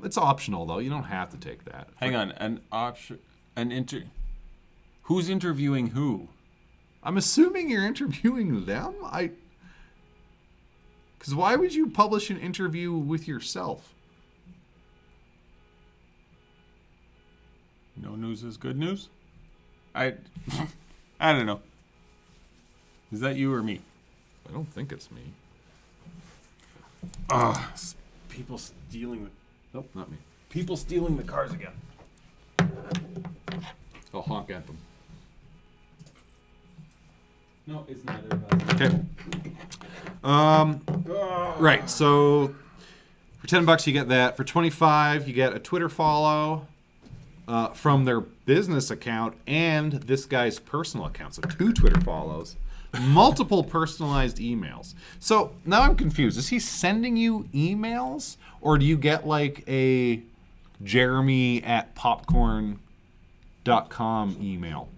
It's optional though. You don't have to take that. hang on, who's interviewing who? I'm assuming you're interviewing them. Because why would you publish an interview with yourself? No news is good news? I don't know. Is that you or me? I don't think it's me. People stealing Nope, not me. the cars again. I'll honk at them. No, it's neither of us. Okay. Right. So for $10 you get that. For $25 you get a Twitter follow from their business account and this guy's personal account. So 2 Twitter follows, multiple personalized emails. So now I'm confused. Is he sending you emails, or do you get like a jeremy@popcorn.com email?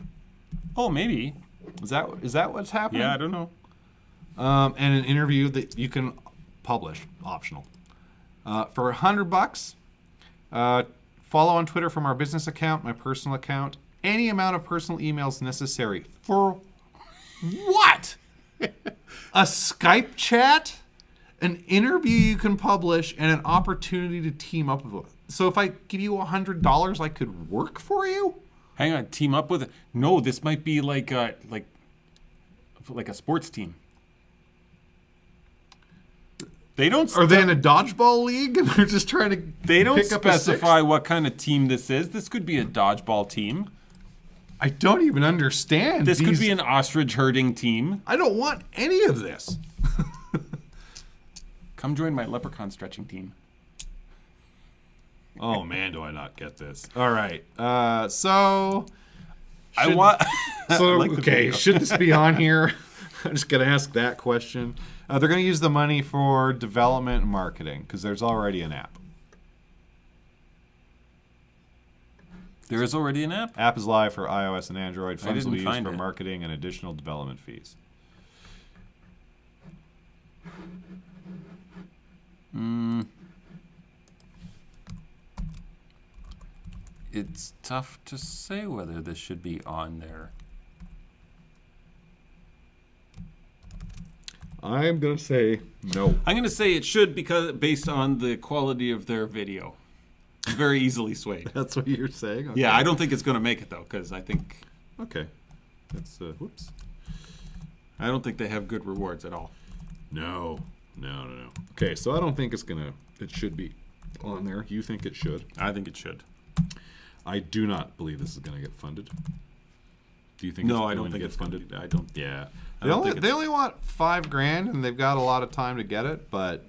Oh, maybe. Is that what's happening? Yeah, I don't know. And an interview that you can publish, optional. For $100, follow on Twitter from our business account, my personal account, any amount of personal emails necessary. For what? A Skype chat, an interview you can publish, and an opportunity to team up with. So if I give you $100, I could work for you? Hang on, team up with it. No, this might be like a sports team. They don't. Are they in a dodgeball league and they're just trying to They don't pick up a six? specify what kind of team this is. This could be a dodgeball team. I don't even understand. This could be an ostrich herding team. I don't want any of this. Come join my leprechaun stretching team. Oh man, do I not get this? All right. So I want. So like the okay, video. should this be on here? I'm just gonna ask that question. They're gonna use the money for development and marketing because there's already an app. There is already an app. App is live for iOS and Android. Funds will be didn't used find for it. marketing and additional development fees. It's tough to say whether this should be on there. I'm gonna say no. I'm going to say it should because based on the quality of their video. Very easily swayed. That's what you're saying. Okay. Yeah, I don't think it's going to make it though because I think Okay. That's whoops. I don't think they have good rewards at all. No. Okay, so I don't think it should be on there. You think it should? I think it should. I do not believe this is going to get funded. Do you think? No, it's I going don't to think get it's funded. funded. I don't. Yeah, I don't think they only want $5,000, and they've got a lot of time to get it. But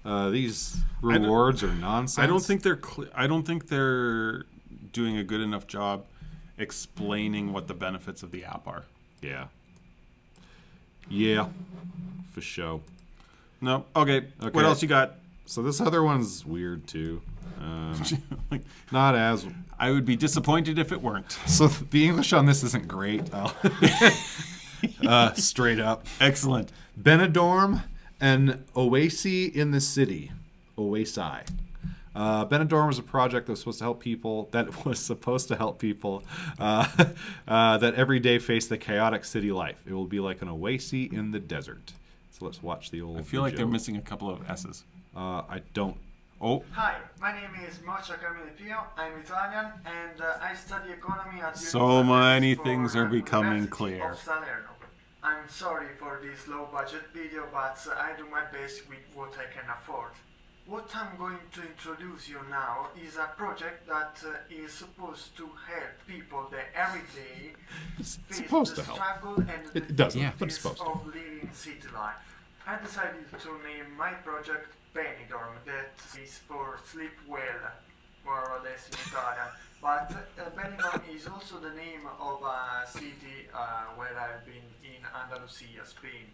These rewards are nonsense. I don't think they're doing a good enough job explaining what the benefits of the app are. Yeah. Yeah. For sure. No. Okay. What else you got? So this other one's weird too. Not as. I would be disappointed if it weren't. So the English on this isn't great. Straight up. Excellent. Benidorm and Oasi in the city. Oasi. Benidorm was a project that was supposed to help people. That every day face the chaotic city life. It will be like an oasis in the desert. So let's watch the old. I feel like they're missing a couple of S's. I don't. Oh. Hi, my name is Marcio Carmine Pio. I'm Italian and I study economy at So many for things are becoming University clear. of Salerno. I'm sorry for this low budget video, but I do my best with what I can afford. What I'm going to introduce you now is a project that is supposed to help people that every day It's face supposed the to help. struggle and the It doesn't, difficulties but it's supposed to. of living city life. I decided to name my project Benidorm, that is for sleep well, more or less in Italian. But Benidorm is also the name of a city where I've been in Andalusia, Spain.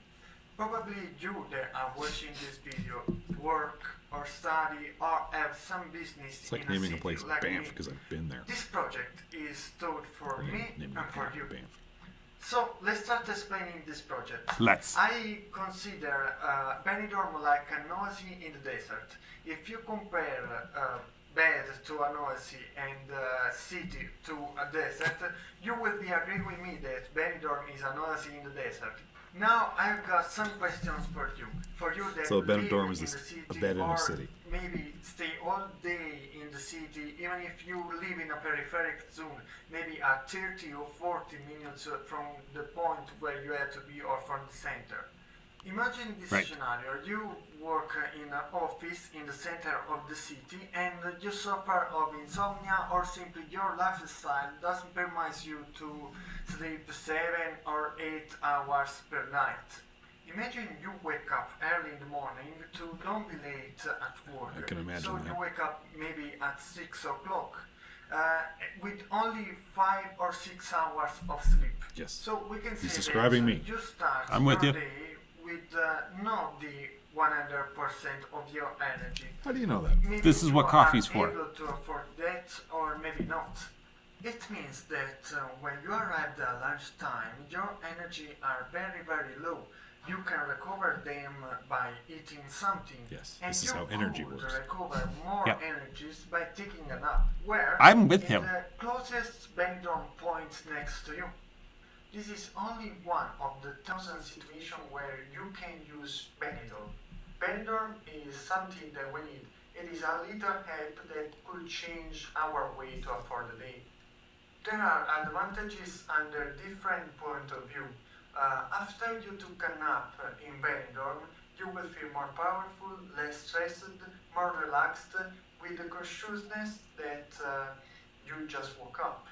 Probably you that are watching this video work or study or have some business It's like in naming a a place city like Banff me. because I've been there. This project is thought for me Naming and a for town you. Banff. So let's start explaining this project. Let's. I consider Benidorm like an oasis in the desert. If you compare bed to an oasis and city to a desert, you will be agree with me that Benidorm is an oasis in the desert. Now I've got some questions for you. For you that So live Benidorm is in a the city bed in a or city. maybe stay all day in the city, even if you live in a peripheric zone, maybe at 30 or 40 minutes from the point where you have to be or from the center. Imagine this Right. scenario. You work in an office in the center of the city and you suffer of insomnia or simply your lifestyle doesn't permit you to sleep 7 or 8 hours per night. Imagine you wake up early in the morning to don't be late at work. I can imagine so that. you wake up maybe at 6 o'clock with only 5 or 6 hours of sleep. Yes. So we can He's say describing that me. you start I'm with your you. day with not the 100% of your energy. How do you know that? Maybe This is what you coffee's are for. able to afford that, or maybe not. It means that when you arrive at lunchtime, your energy are very, very low. You can recover them by eating something. Yes, and this is you how energy could works. recover more Yeah. energies by taking a nap. Where? I'm with in him. the closest Benidorm point next to you. This is only one of the thousand situations where you can use Benidorm. Benidorm is something that we need. It is a little help that could change our way to afford the day. There are advantages under different point of view. After you took a nap in Benidorm, you will feel more powerful, less stressed, more relaxed, with the consciousness that you just woke up.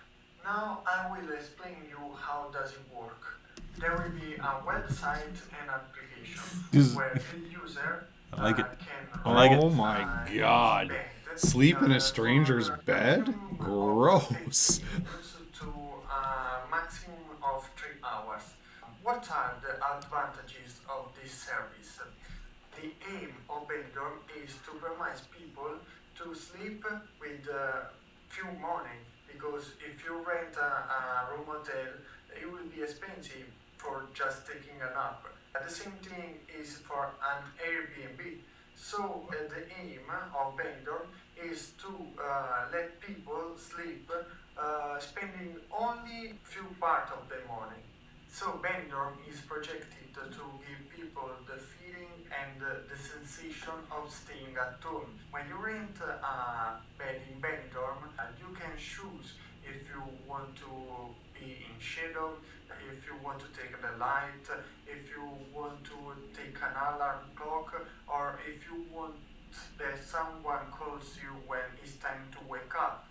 Now I will explain you how does it work. There will be a website and application This- where the user I like it. can I like it. Oh my God. Sleep in a stranger's bed? Gross. To a maximum of 3 hours. What are the advantages of this service? The aim of Benidorm is to permit people to sleep with few money, because if you rent a room hotel, it will be expensive for just taking a nap. The same thing is for an Airbnb. So the aim of Benidorm is to let people sleep spending only few part of the morning. So Benidorm is projected to give people the feeling and the sensation of staying at home. When you rent a bed in Benidorm, you can choose if you want to be in shadow, if you want to take the light, if you want to take an alarm clock, or if you want that someone calls you when it's time to wake up.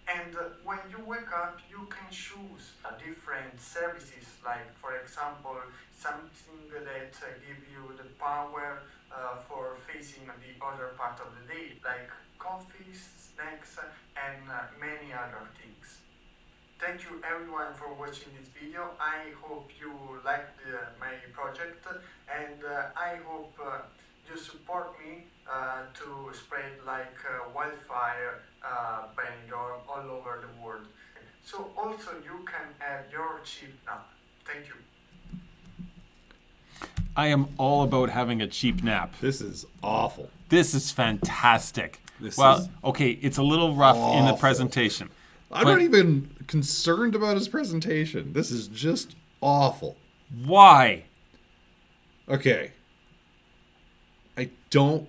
And when you wake up, you can choose different services, like for example, something that give you the power for facing the other part of the day, like coffees, snacks, and many other things. Thank you everyone for watching this video. I hope you liked my project, and I hope you support me to spread like wildfire Benidorm all over the world. So also you can add your cheap nap. Thank you. I am all about having a cheap nap. This is awful. This is fantastic. This well, is okay, it's a little rough in the awful. presentation. I'm not even concerned about his presentation. This is just awful. Why? Okay. I don't.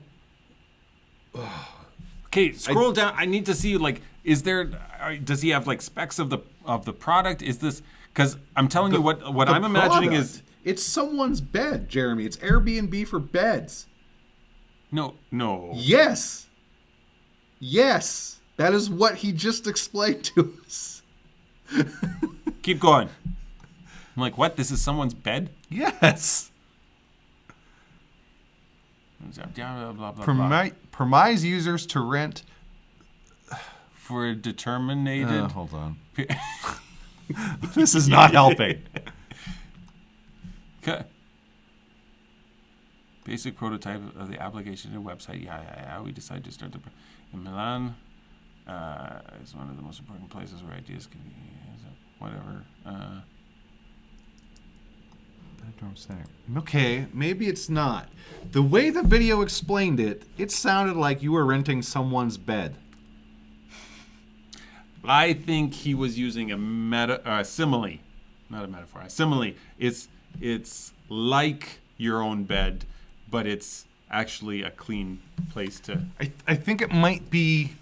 Okay, scroll down. I need to see, like, is there? Does he have like specs of the product? Is this because I'm telling you what The I'm imagining product, is it's someone's bed, Jeremy. It's Airbnb for beds. no. Yes. Yes. That is what he just explained to us. Keep going. I'm like, what? This is someone's bed? Yes. Blah, blah, blah, blah. Permise users to rent. For determined. Hold on. This is not helping. Okay. Basic prototype of the application and website. Yeah. We decided to start in Milan. It's one of the most important places where ideas can be. Whatever. Bedroom center. Okay, maybe it's not. The way the video explained it, it sounded like you were renting someone's bed. I think he was using a simile, not a metaphor. A simile. It's like your own bed, but it's actually a clean place to. I think it might be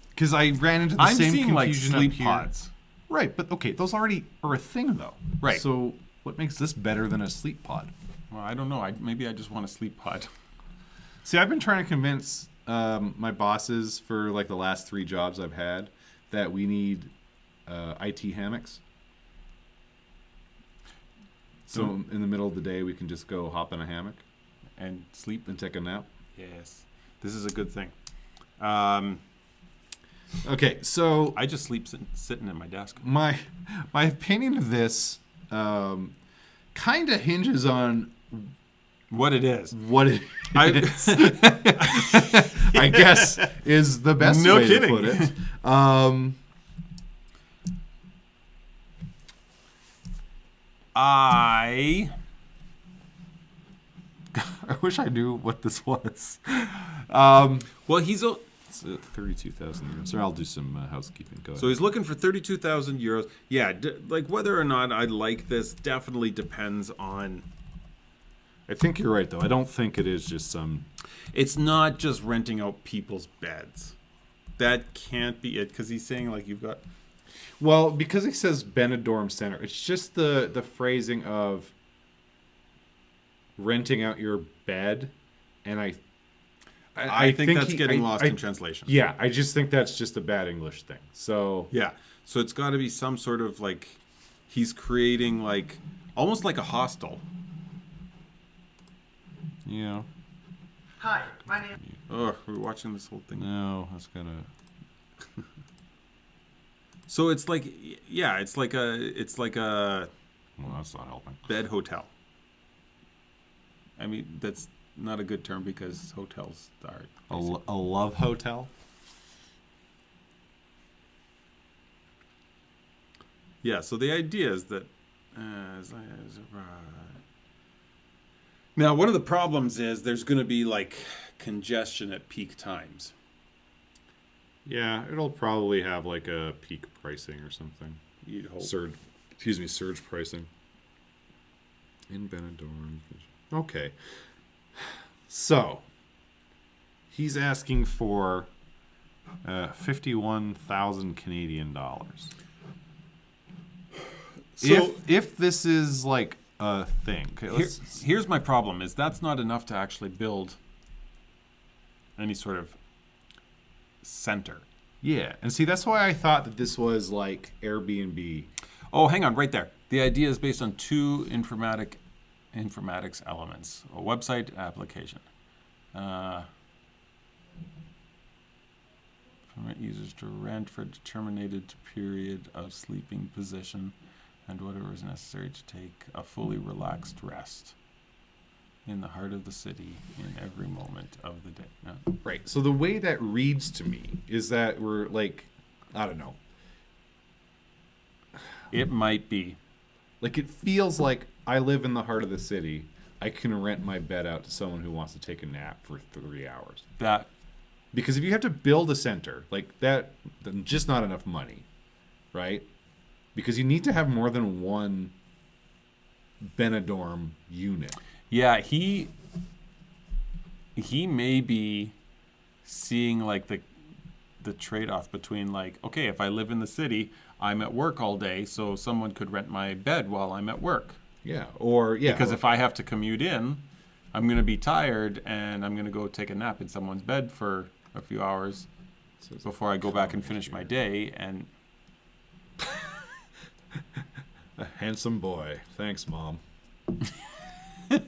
because I ran into the I'm same seeing like confusion sleep up here. pods. Right, but okay, those already are a thing though. Right. So what makes this better than a sleep pod? Well, I don't know. Maybe I just want a sleep pod. See, I've been trying to convince my bosses for like the last 3 jobs I've had that we need IT hammocks. So in the middle of the day, we can just go hop in a hammock And sleep. and take a nap. Yes. This is a good thing. Okay, so I just sleep sitting at my desk. my opinion of this kind of hinges on What it is. what it is. I guess is the best No way kidding. to put it. I wish I knew what this was. well, he's a, It's 32,000 euros. So I'll do some housekeeping. Go ahead. so he's looking for 32,000 euros. Yeah, like whether or not I like this definitely depends on. I think you're right, though. I don't think it is just some. It's not just renting out people's beds. That can't be it because he's saying like you've got. Well, because he says Benidorm Center, it's just the phrasing of renting out your bed, and I think that's getting lost I- in translation. Yeah, I just think that's just a bad English thing. So Yeah. So it's got to be some sort of like he's creating like almost like a hostel. you know, Hi, my name. Oh, we're watching this whole thing. no, that's gonna. So it's like yeah, it's like a Well, that's not helping. bed hotel. I mean, that's not a good term because hotels are A love hotel. yeah. So the idea is that now one of the problems is there's going to be like congestion at peak times. Yeah, it'll probably have like a peak pricing or something. You'd hope. Surge pricing. In Benidorm. Okay. So, he's asking for 51,000 Canadian dollars. So If this is like a thing. Okay, here's my problem: is that's not enough to actually build any sort of center. yeah, and see, that's why I thought that this was like Airbnb. Oh, hang on, right there. The idea is based on 2 informatics elements: a website application. Permit users to rent for a determined period of sleeping position and whatever is necessary to take a fully relaxed rest in the heart of the city in every moment of the day. No. Right. So the way that reads to me is that we're like, I don't know. It might be. Like it feels like I live in the heart of the city. I can rent my bed out to someone who wants to take a nap for 3 hours. That Because if you have to build a center like that, then just not enough money, right? Because you need to have more than one Benidorm unit. Yeah, he may be seeing like the trade-off between like, okay, if I live in the city, I'm at work all day, so someone could rent my bed while I'm at work. Yeah, or yeah. Because if I have to commute in, I'm going to be tired and I'm going to go take a nap in someone's bed for a few hours before I go back and finish my day. And a handsome boy. Thanks, Mom. Is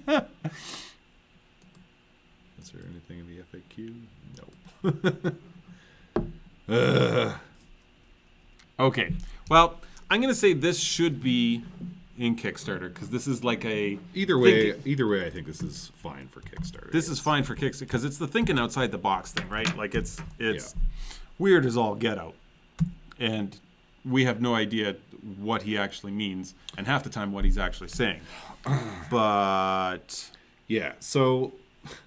there anything in the FAQ? No. okay, well, I'm going to say this should be in Kickstarter because this is like a Either way, I think this is fine for Kickstarter. This is fine for Kickstarter because it's the thinking outside the box thing, right? Like it's weird as all get out, and we have no idea what he actually means, and half the time what he's actually saying. But yeah. So,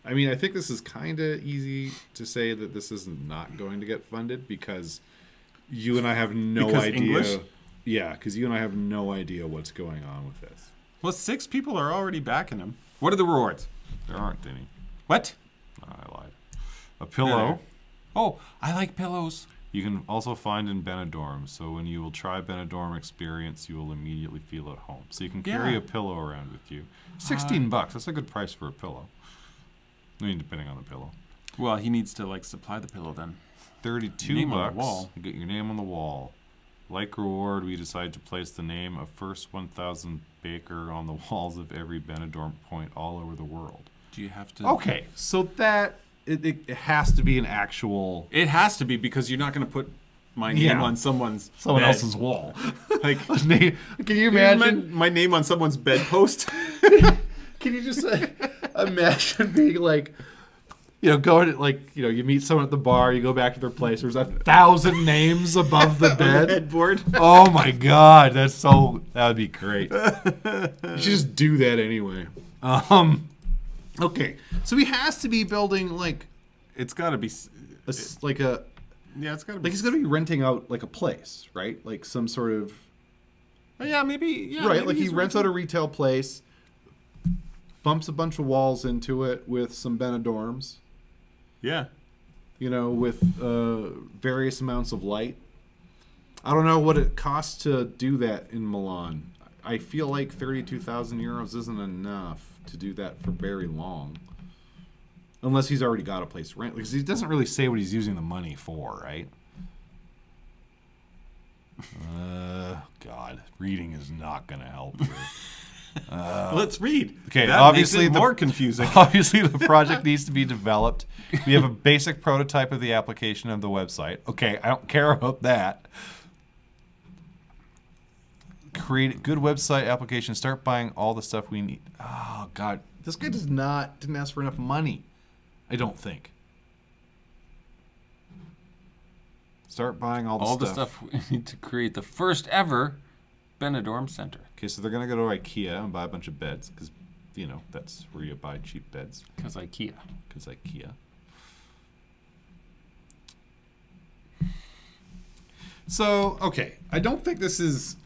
I mean, I think this is kind of easy to say that this is not going to get funded because you and I have no idea. English? Yeah, because you and I have no idea what's going on with this. Well, 6 people are already backing him. What are the rewards? There aren't any. What? I lied. A pillow. Oh, I like pillows. You can also find in Benidorm. So when you will try Benidorm experience, you will immediately feel at home. So you can carry a pillow around with you. $16. That's a good price for a pillow. I mean, depending on the pillow. Well, he needs to like supply the pillow then. $32. Name on the wall. You get your name on the wall. Like reward, we decide to place the name of first 1,000 baker on the walls of every Benidorm point all over the world. Do you have to? Okay, so that it has to be an actual It has to be because you're not going to put my name on someone bed. else's wall. Like, Can you imagine? my name on someone's bedpost? Can you just imagine being like, going to you meet someone at the bar, you go back to their place, there's 1,000 names above the bed. Headboard. Oh my God, that would be great. You should just do that anyway. Okay, so he has to be building like It's got to be. it's got to be. like he's gonna be renting out like a place, right? Like some sort of Yeah, maybe. Yeah, right. maybe Like he he's rents out a retail place, bumps a bunch of walls into it with some Benidorms. Yeah. With various amounts of light. I don't know what it costs to do that in Milan. I feel like 32,000 euros isn't enough to do that for very long. Unless he's already got a place to rent. Because he doesn't really say what he's using the money for, right? God. Reading is not going to help here. Let's read. Okay, That obviously makes it more confusing. Obviously, the project needs to be developed. We have a basic prototype of the application of the website. Okay, I don't care about that. Create a good website application. Start buying all the stuff we need. Oh God, this guy didn't ask for enough money. I don't think. Start buying all the stuff we need to create the first ever Benidorm Center. Okay, so they're gonna go to IKEA and buy a bunch of beds because, that's where you buy cheap beds. Because IKEA. So, okay, I don't think this is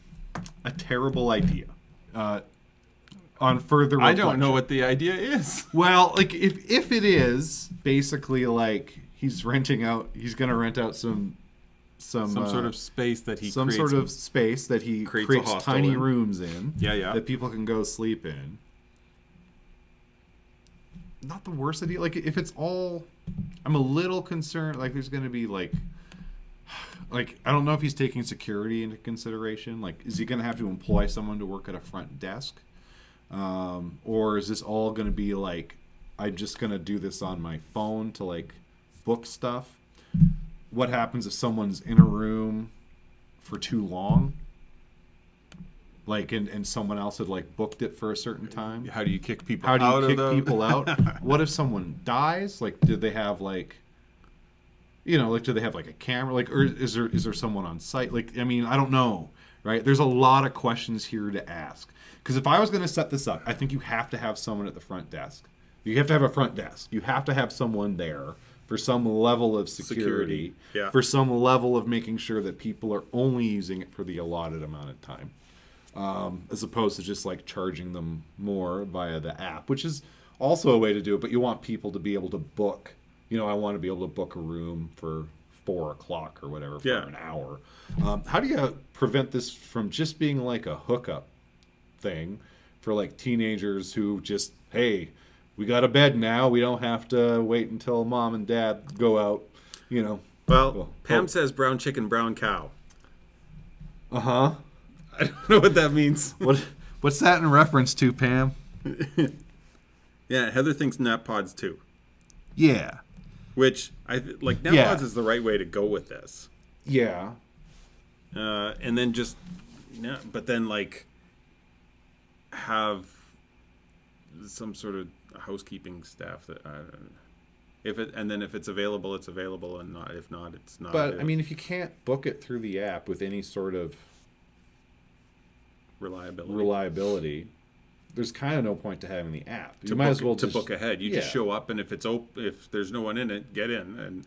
a terrible idea. On further reflection. I don't know what the idea is. Well, like if it is basically like he's gonna rent out some sort of space that he creates. sort of space that he creates creates a hostel tiny in. rooms in. Yeah. That people can go sleep in. Not the worst idea. Like if it's all, I'm a little concerned. Like there's gonna be like I don't know if he's taking security into consideration. Like, is he gonna have to employ someone to work at a front desk, or is this all gonna be like, I'm just gonna do this on my phone to like book stuff? what happens if someone's in a room for too long? Like, and someone else had like booked it for a certain time. How do you kick people How do out you kick of the... people out? What if someone dies? Like, did they have like, like, do they have like a camera? Like, or is there someone on site? Like, I mean, I don't know, right? There's a lot of questions here to ask. Because if I was going to set this up, I think you have to have someone at the front desk. You have to have a front desk. You have to have someone there for some level of security. Yeah. For some level of making sure that people are only using it for the allotted amount of time. As opposed to just like charging them more via the app, which is also a way to do it, but you want people to be able to book. I want to be able to book a room for 4 o'clock or whatever for an hour. How do you prevent this from just being like a hookup thing for like teenagers who just, hey, we got a bed now, we don't have to wait until mom and dad go out, Well, Pam says brown chicken, brown cow. Uh-huh. I don't know what that means. What's that in reference to, Pam? Yeah, Heather thinks nap pods too. Yeah. Which nap pods is the right way to go with this. Yeah. And then just, but then like have some sort of housekeeping staff that if it's available, it's available, and if not, it's not. But I mean, if you can't book it through the app with any sort of reliability, there's kind of no point to having the app. You might as well to book ahead. You just show up, and if it's if there's no one in it, get in. And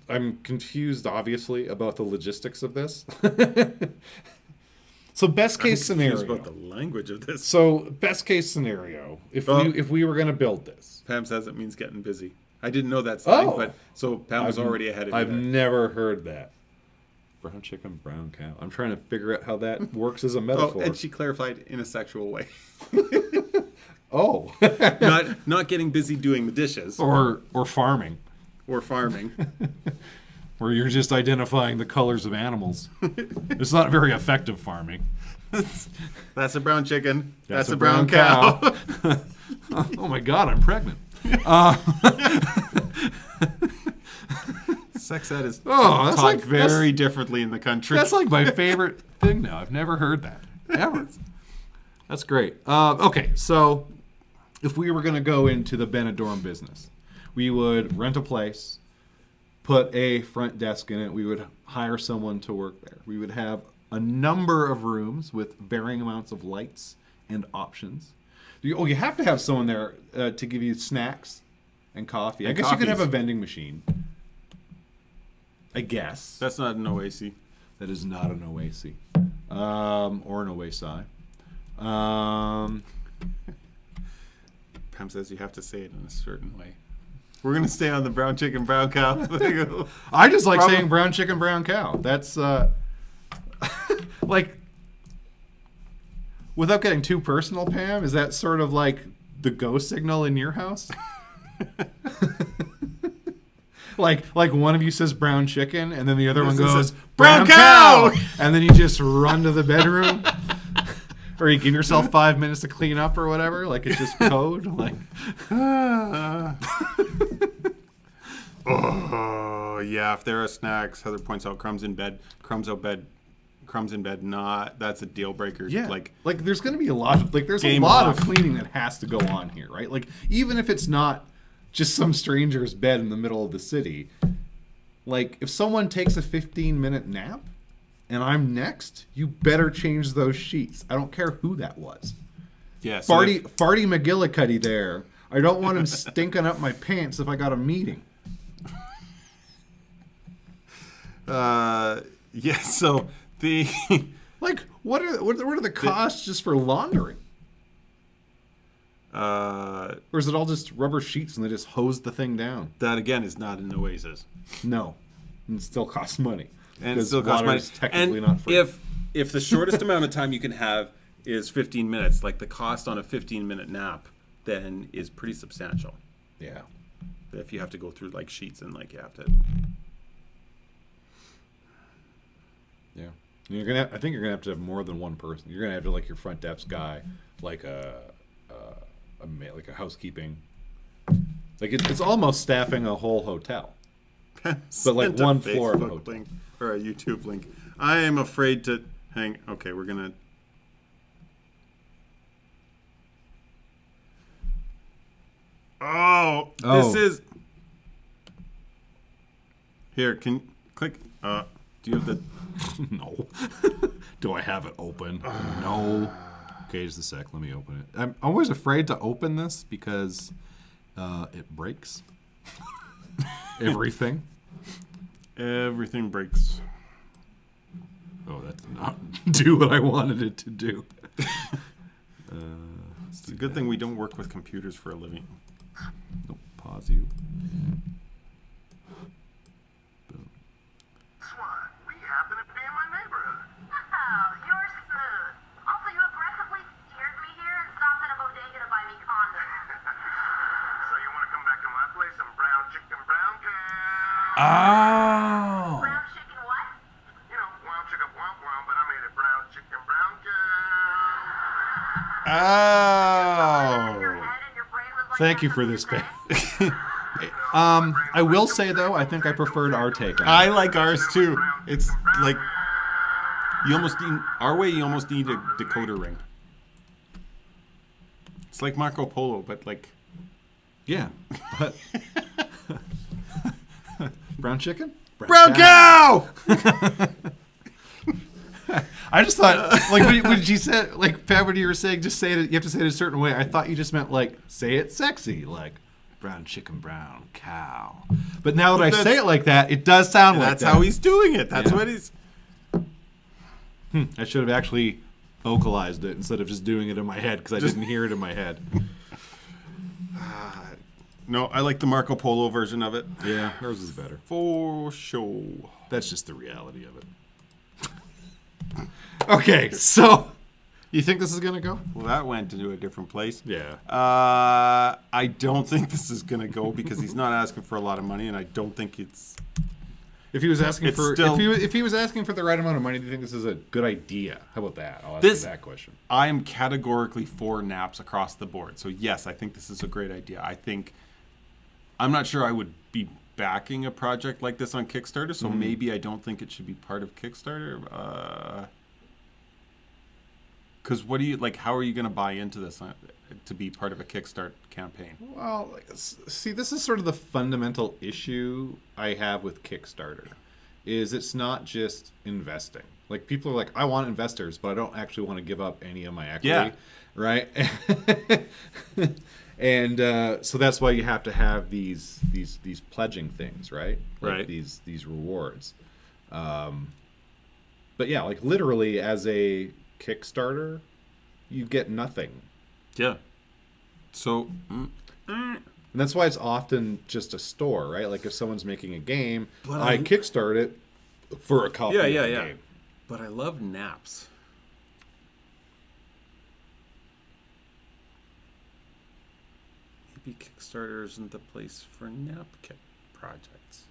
I'm confused, obviously, about the logistics of this. So best case scenario. About the language of this. So best case scenario, if we were going to build this. Pam says it means getting busy. I didn't know that thing, but so Pam was already ahead of me. I've never heard that. Brown chicken, brown cow. I'm trying to figure out how that works as a metaphor. And she clarified in a sexual way. Oh. not getting busy doing the dishes. Or farming. Or farming. Where you're just identifying the colors of animals. It's not very effective farming. That's a brown chicken. That's a brown cow. Oh my God, I'm pregnant. Sex ed is taught taught very differently in the country. That's like my favorite thing now. I've never heard that, ever. That's great. Okay, so if we were going to go into the Benidorm business, we would rent a place, put a front desk in it. We would hire someone to work there. We would have a number of rooms with varying amounts of lights and options. You have to have someone there to give you snacks and coffee. I guess you could have a vending machine. I guess. That's not an OAC. That is not an OAC. Or an OASI. Pam says you have to say it in a certain way. We're going to stay on the brown chicken, brown cow. I just like saying brown chicken, brown cow. That's, like, without getting too personal, Pam, is that sort of like the go signal in your house? Like one of you says brown chicken, and then the other one goes, brown cow! And then you just run to the bedroom. Or you give yourself 5 minutes to clean up or whatever. Like, it's just code. Like, oh, yeah, if there are snacks, Heather points out crumbs in bed. Crumbs in bed, not. That's a deal breaker. Yeah. Like there's going to be a lot of, there's a lot of cleaning that has to go on here, right? Like, even if it's not just some stranger's bed in the middle of the city, like, if someone takes a 15-minute nap and I'm next, you better change those sheets. I don't care who that was. Yeah, Farty McGillicuddy there. I don't want him stinking up my pants if I got a meeting. Yeah, so the... Like, what are the costs just for laundering? Or is it all just rubber sheets and they just hose the thing down? That, again, is not an Oasis. No. And it still costs money. And it still costs money. Technically not free. If the shortest amount of time you can have is 15 minutes, like the cost on a 15-minute nap, then is pretty substantial. Yeah. If you have to go through, like, sheets and, like, you have to... Yeah. I think you're gonna have to have more than one person. You're gonna have to, like, your front desk guy, like a housekeeping Like it's almost staffing a whole hotel. But like Send a one floor of a Facebook hotel. link or a YouTube link. I am afraid to hang. Okay, we're gonna. Oh, this is. Here, can click. Do you have the? No. Do I have it open? No. Okay, just a sec. Let me open it. I'm always afraid to open this because it breaks. Everything. Everything breaks. Oh, that did not do what I wanted it to do. It's a good thing we don't work with computers for a living. Nope, pause you. Swan, we happen to be in my neighborhood. Oh, you're smooth. Also, you aggressively steered me here and stopped at a bodega to buy me condoms. So you want to come back to my place and brown chicken brown cow? Oh. Brown chicken what? You know, brown chicken brown, but I made it brown chicken brown cow. Your Oh. head and your brain was like Thank that you for this, babe. I will say though, I think I preferred our take on it. I like ours too. It's like you almost need our way. You almost need a decoder ring. It's like Marco Polo, but like Yeah, but brown chicken, brown cow. I just thought, like, when she said, like, Pat, when you were saying, just say it, you have to say it a certain way. I thought you just meant, like, say it sexy, like, brown chicken, brown cow. But now that I say it like that, it does sound like That's that. how he's doing it. That's Yeah. what he's. I should have actually vocalized it instead of just doing it in my head because I didn't hear it in my head. No, I like the Marco Polo version of it. Yeah, hers is better. For sure. That's just the reality of it. Okay, so you think this is gonna go? Well, that went to a different place. Yeah. I don't think this is gonna go because he's not asking for a lot of money, and I don't think it's. If he was asking It's for still- if he was asking for the right amount of money, do you think this is a good idea? How about that? I'll ask This- you that question. I am categorically for naps across the board. So yes, I think this is a great idea. I'm not sure I would be backing a project like this on Kickstarter, so maybe I don't think it should be part of Kickstarter. Because what do you like? How are you going to buy into this to be part of a Kickstart campaign? Well, see, this is sort of the fundamental issue I have with Kickstarter, is it's not just investing. Like, people are like, I want investors, but I don't actually want to give up any of my equity, Yeah. right? And so that's why you have to have these pledging things, right? Like Right. These rewards. But yeah, like literally as a Kickstarter, you get nothing. Yeah. So And that's why it's often just a store, right? Like if someone's making a game, But I kickstart it for a copy of the game. But I love naps. Maybe Kickstarter isn't the place for nap kit projects.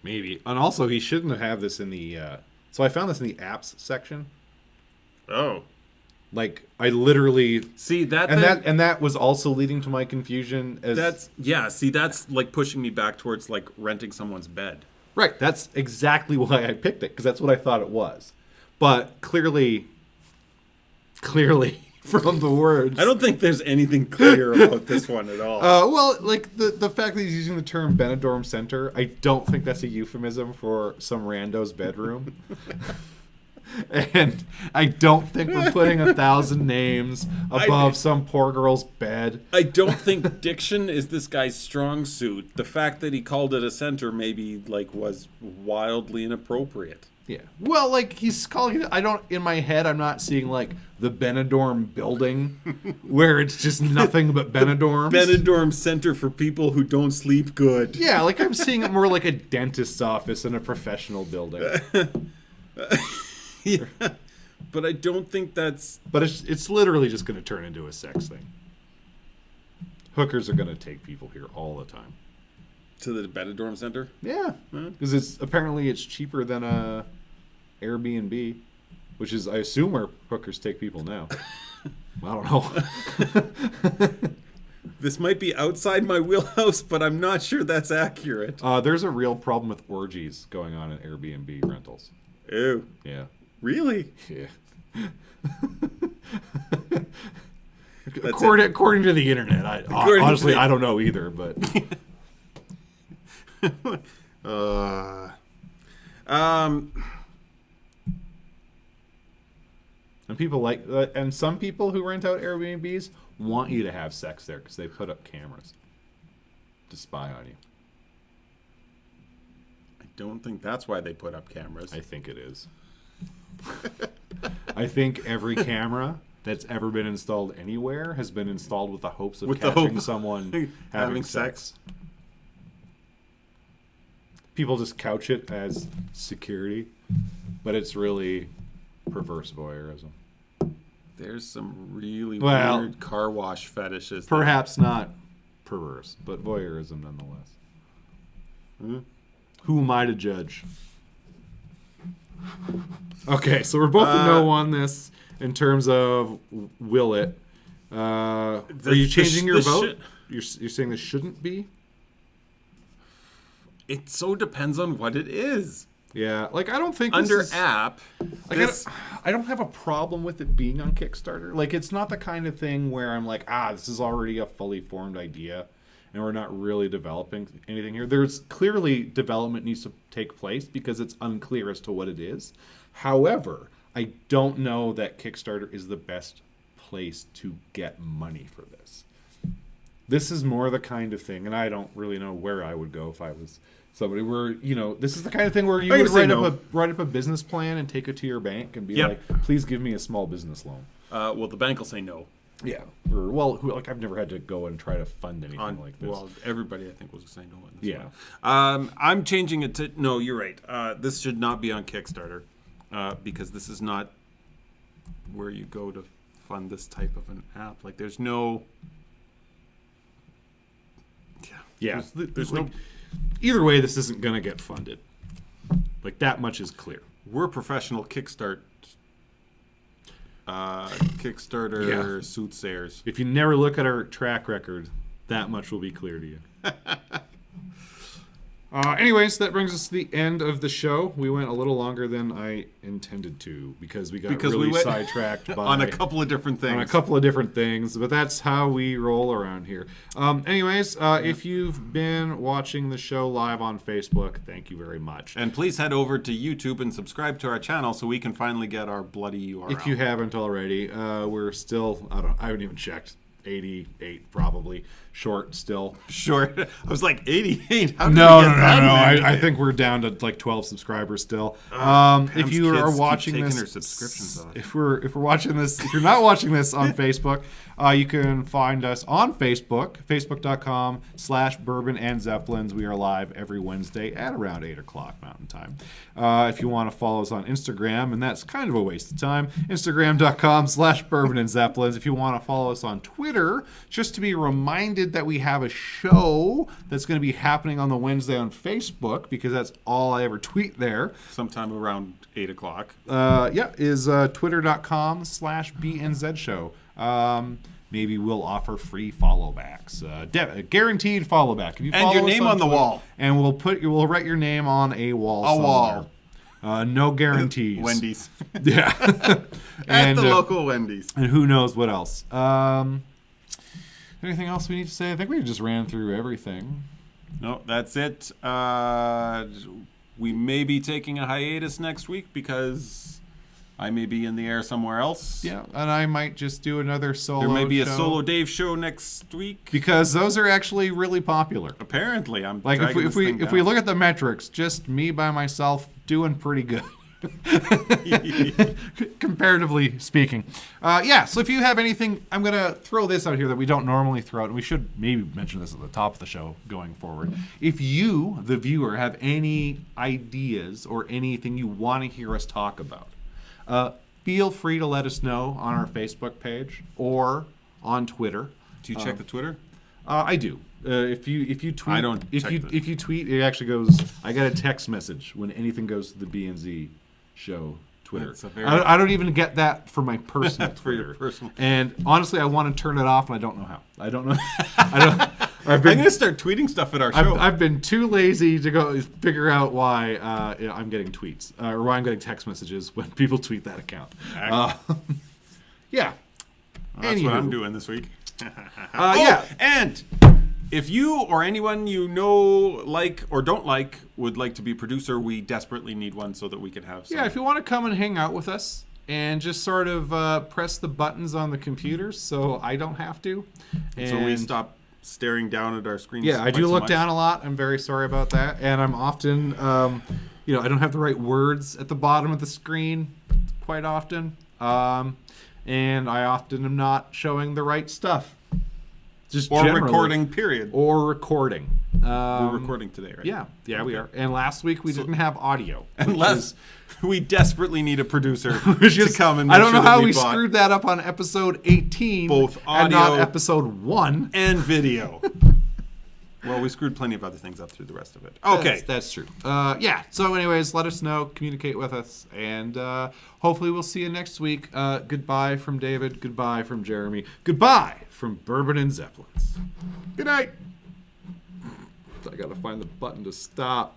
Maybe. And also, he shouldn't have this in the... So I found this in the apps section. Oh. Like, I literally... See that And then, that was also leading to my confusion as... that's like pushing me back towards like renting someone's bed. Right, that's exactly why I picked it, because that's what I thought it was. But clearly, from the words... I don't think there's anything clear about this one at all. well, like the fact that he's using the term Benidorm Center, I don't think that's a euphemism for some rando's bedroom. And I don't think we're putting 1,000 names above some poor girl's bed. I don't think diction is this guy's strong suit. The fact that he called it a center maybe like was wildly inappropriate. Yeah. Well, like he's calling it. In my head, I'm not seeing like the Benidorm building where it's just nothing but Benidorms. Benidorm Center for people who don't sleep good. Yeah, like I'm seeing it more like a dentist's office in a professional building. Yeah. But I don't think that's... But it's literally just going to turn into a sex thing. Hookers are going to take people here all the time. To the Benidorm Center? Yeah, because it's cheaper than a Airbnb, which is I assume where hookers take people now. I don't know. This might be outside my wheelhouse, but I'm not sure that's accurate. There's a real problem with orgies going on in Airbnb rentals. Ew. Yeah. Really? Yeah. That's According to the internet, honestly, I don't know either. But and people like, and some people who rent out Airbnbs want you to have sex there because they put up cameras to spy on you. I don't think that's why they put up cameras. I think it is. I think every camera that's ever been installed anywhere has been installed with the hopes of catching someone having sex. People just couch it as security, but it's really perverse voyeurism. There's some really Well, weird car wash fetishes. Perhaps not perverse, but voyeurism nonetheless. Who am I to judge? Okay, so we're both a no on this in terms of will it. Are you changing your vote? You're saying this shouldn't be? It so depends on what it is. Yeah, like I don't think this Under is, app, like, I don't have a problem with it being on Kickstarter. Like, it's not the kind of thing where I'm like, this is already a fully formed idea, and we're not really developing anything here. There's clearly development needs to take place because it's unclear as to what it is. However, I don't know that Kickstarter is the best place to get money for this. This is more the kind of thing, and I don't really know where I would go if I was somebody where, this is the kind of thing where you would write up a business plan and take it to your bank and be like, please give me a small business loan. Well, the bank will say no. Yeah. Or, I've never had to go and try to fund anything like this. Well, everybody, I think, will say no on this Yeah. one. I'm changing it to, no, you're right. This should not be on Kickstarter because this is not where you go to fund this type of an app. Like, there's no... Yeah. There's like, no... Either way, this isn't going to get funded. Like, that much is clear. We're professional Kickstarter soothsayers. If you never look at our track record, that much will be clear to you. Anyways, that brings us to the end of the show. We went a little longer than I intended to because we got really sidetracked by on a couple of different things. But that's how we roll around here. If you've been watching the show live on Facebook, thank you very much. And please head over to YouTube and subscribe to our channel so we can finally get our bloody URL. If you haven't already, we're still, I haven't even checked. 88 probably short still. Short. I was like 88. How did no. I think we're down to like 12 subscribers still. If you are watching this, subscriptions off. if we're watching this, if you're not watching this on Facebook, you can find us on Facebook, facebook.com/Bourbon and Zeppelins. We are live every Wednesday at around 8 o'clock Mountain Time. If you want to follow us on Instagram, and that's kind of a waste of time, Instagram.com/Bourbon and Zeppelins. If you want to follow us on Twitter, just to be reminded that we have a show that's going to be happening on the Wednesday on Facebook, because that's all I ever tweet there. Sometime around 8 o'clock. Is twitter.com/BNZ show. Maybe we'll offer free follow backs, guaranteed follow back. If you and follow your name on the Twitter, wall, and we'll write your name on a wall. No guarantees. Wendy's. Yeah. At the local Wendy's. And who knows what else. Anything else we need to say? I think we just ran through everything. No, that's it. We may be taking a hiatus next week because I may be in the air somewhere else. Yeah, and I might just do another solo show. There may be a solo Dave show next week. Because those are actually really popular. Apparently, I'm like if we look at the metrics, just me by myself doing pretty good. Comparatively speaking. So if you have anything, I'm going to throw this out here that we don't normally throw out, and we should maybe mention this at the top of the show going forward. If you, the viewer, have any ideas or anything you want to hear us talk about, feel free to let us know on our Facebook page or on Twitter. Do you check the Twitter? I do. If you tweet, I don't. If you tweet, it actually goes. I got a text message when anything goes to the BNZ show Twitter. That's a very- I don't even get that for my personal For your Twitter. personal. And honestly, I want to turn it off, and I don't know how. I don't know. I've I'm been going to start tweeting stuff at our show. I've been too lazy to go figure out why I'm getting tweets or why I'm getting text messages when people tweet that account. Yeah. That's what I'm Anywho. doing this week. Yeah. And if you or anyone you know, like or don't like, would like to be a producer, we desperately need one so that we can have some. Yeah, if you want to come and hang out with us and just sort of press the buttons on the computer so I don't have to. So we And- stop staring down at our screens. Yeah, I quite do so look much. down a lot. I'm very sorry about that. And I'm often, I don't have the right words at the bottom of the screen quite often. And I often am not showing the right stuff. Just Or generally. recording, period. Or recording. We're recording today, right? Yeah, we are. And last week we didn't have audio. Unless we desperately need a producer Which to is- come and I make don't know sure that how we bought screwed that up on episode 18 both and not audio- episode 1. and video. Well, we screwed plenty of other things up through the rest of it. Okay. That's true. Yeah. So, anyways, let us know, communicate with us, and hopefully we'll see you next week. Goodbye from David. Goodbye from Jeremy. Goodbye from Bourbon and Zeppelins. Good night. I gotta find the button to stop.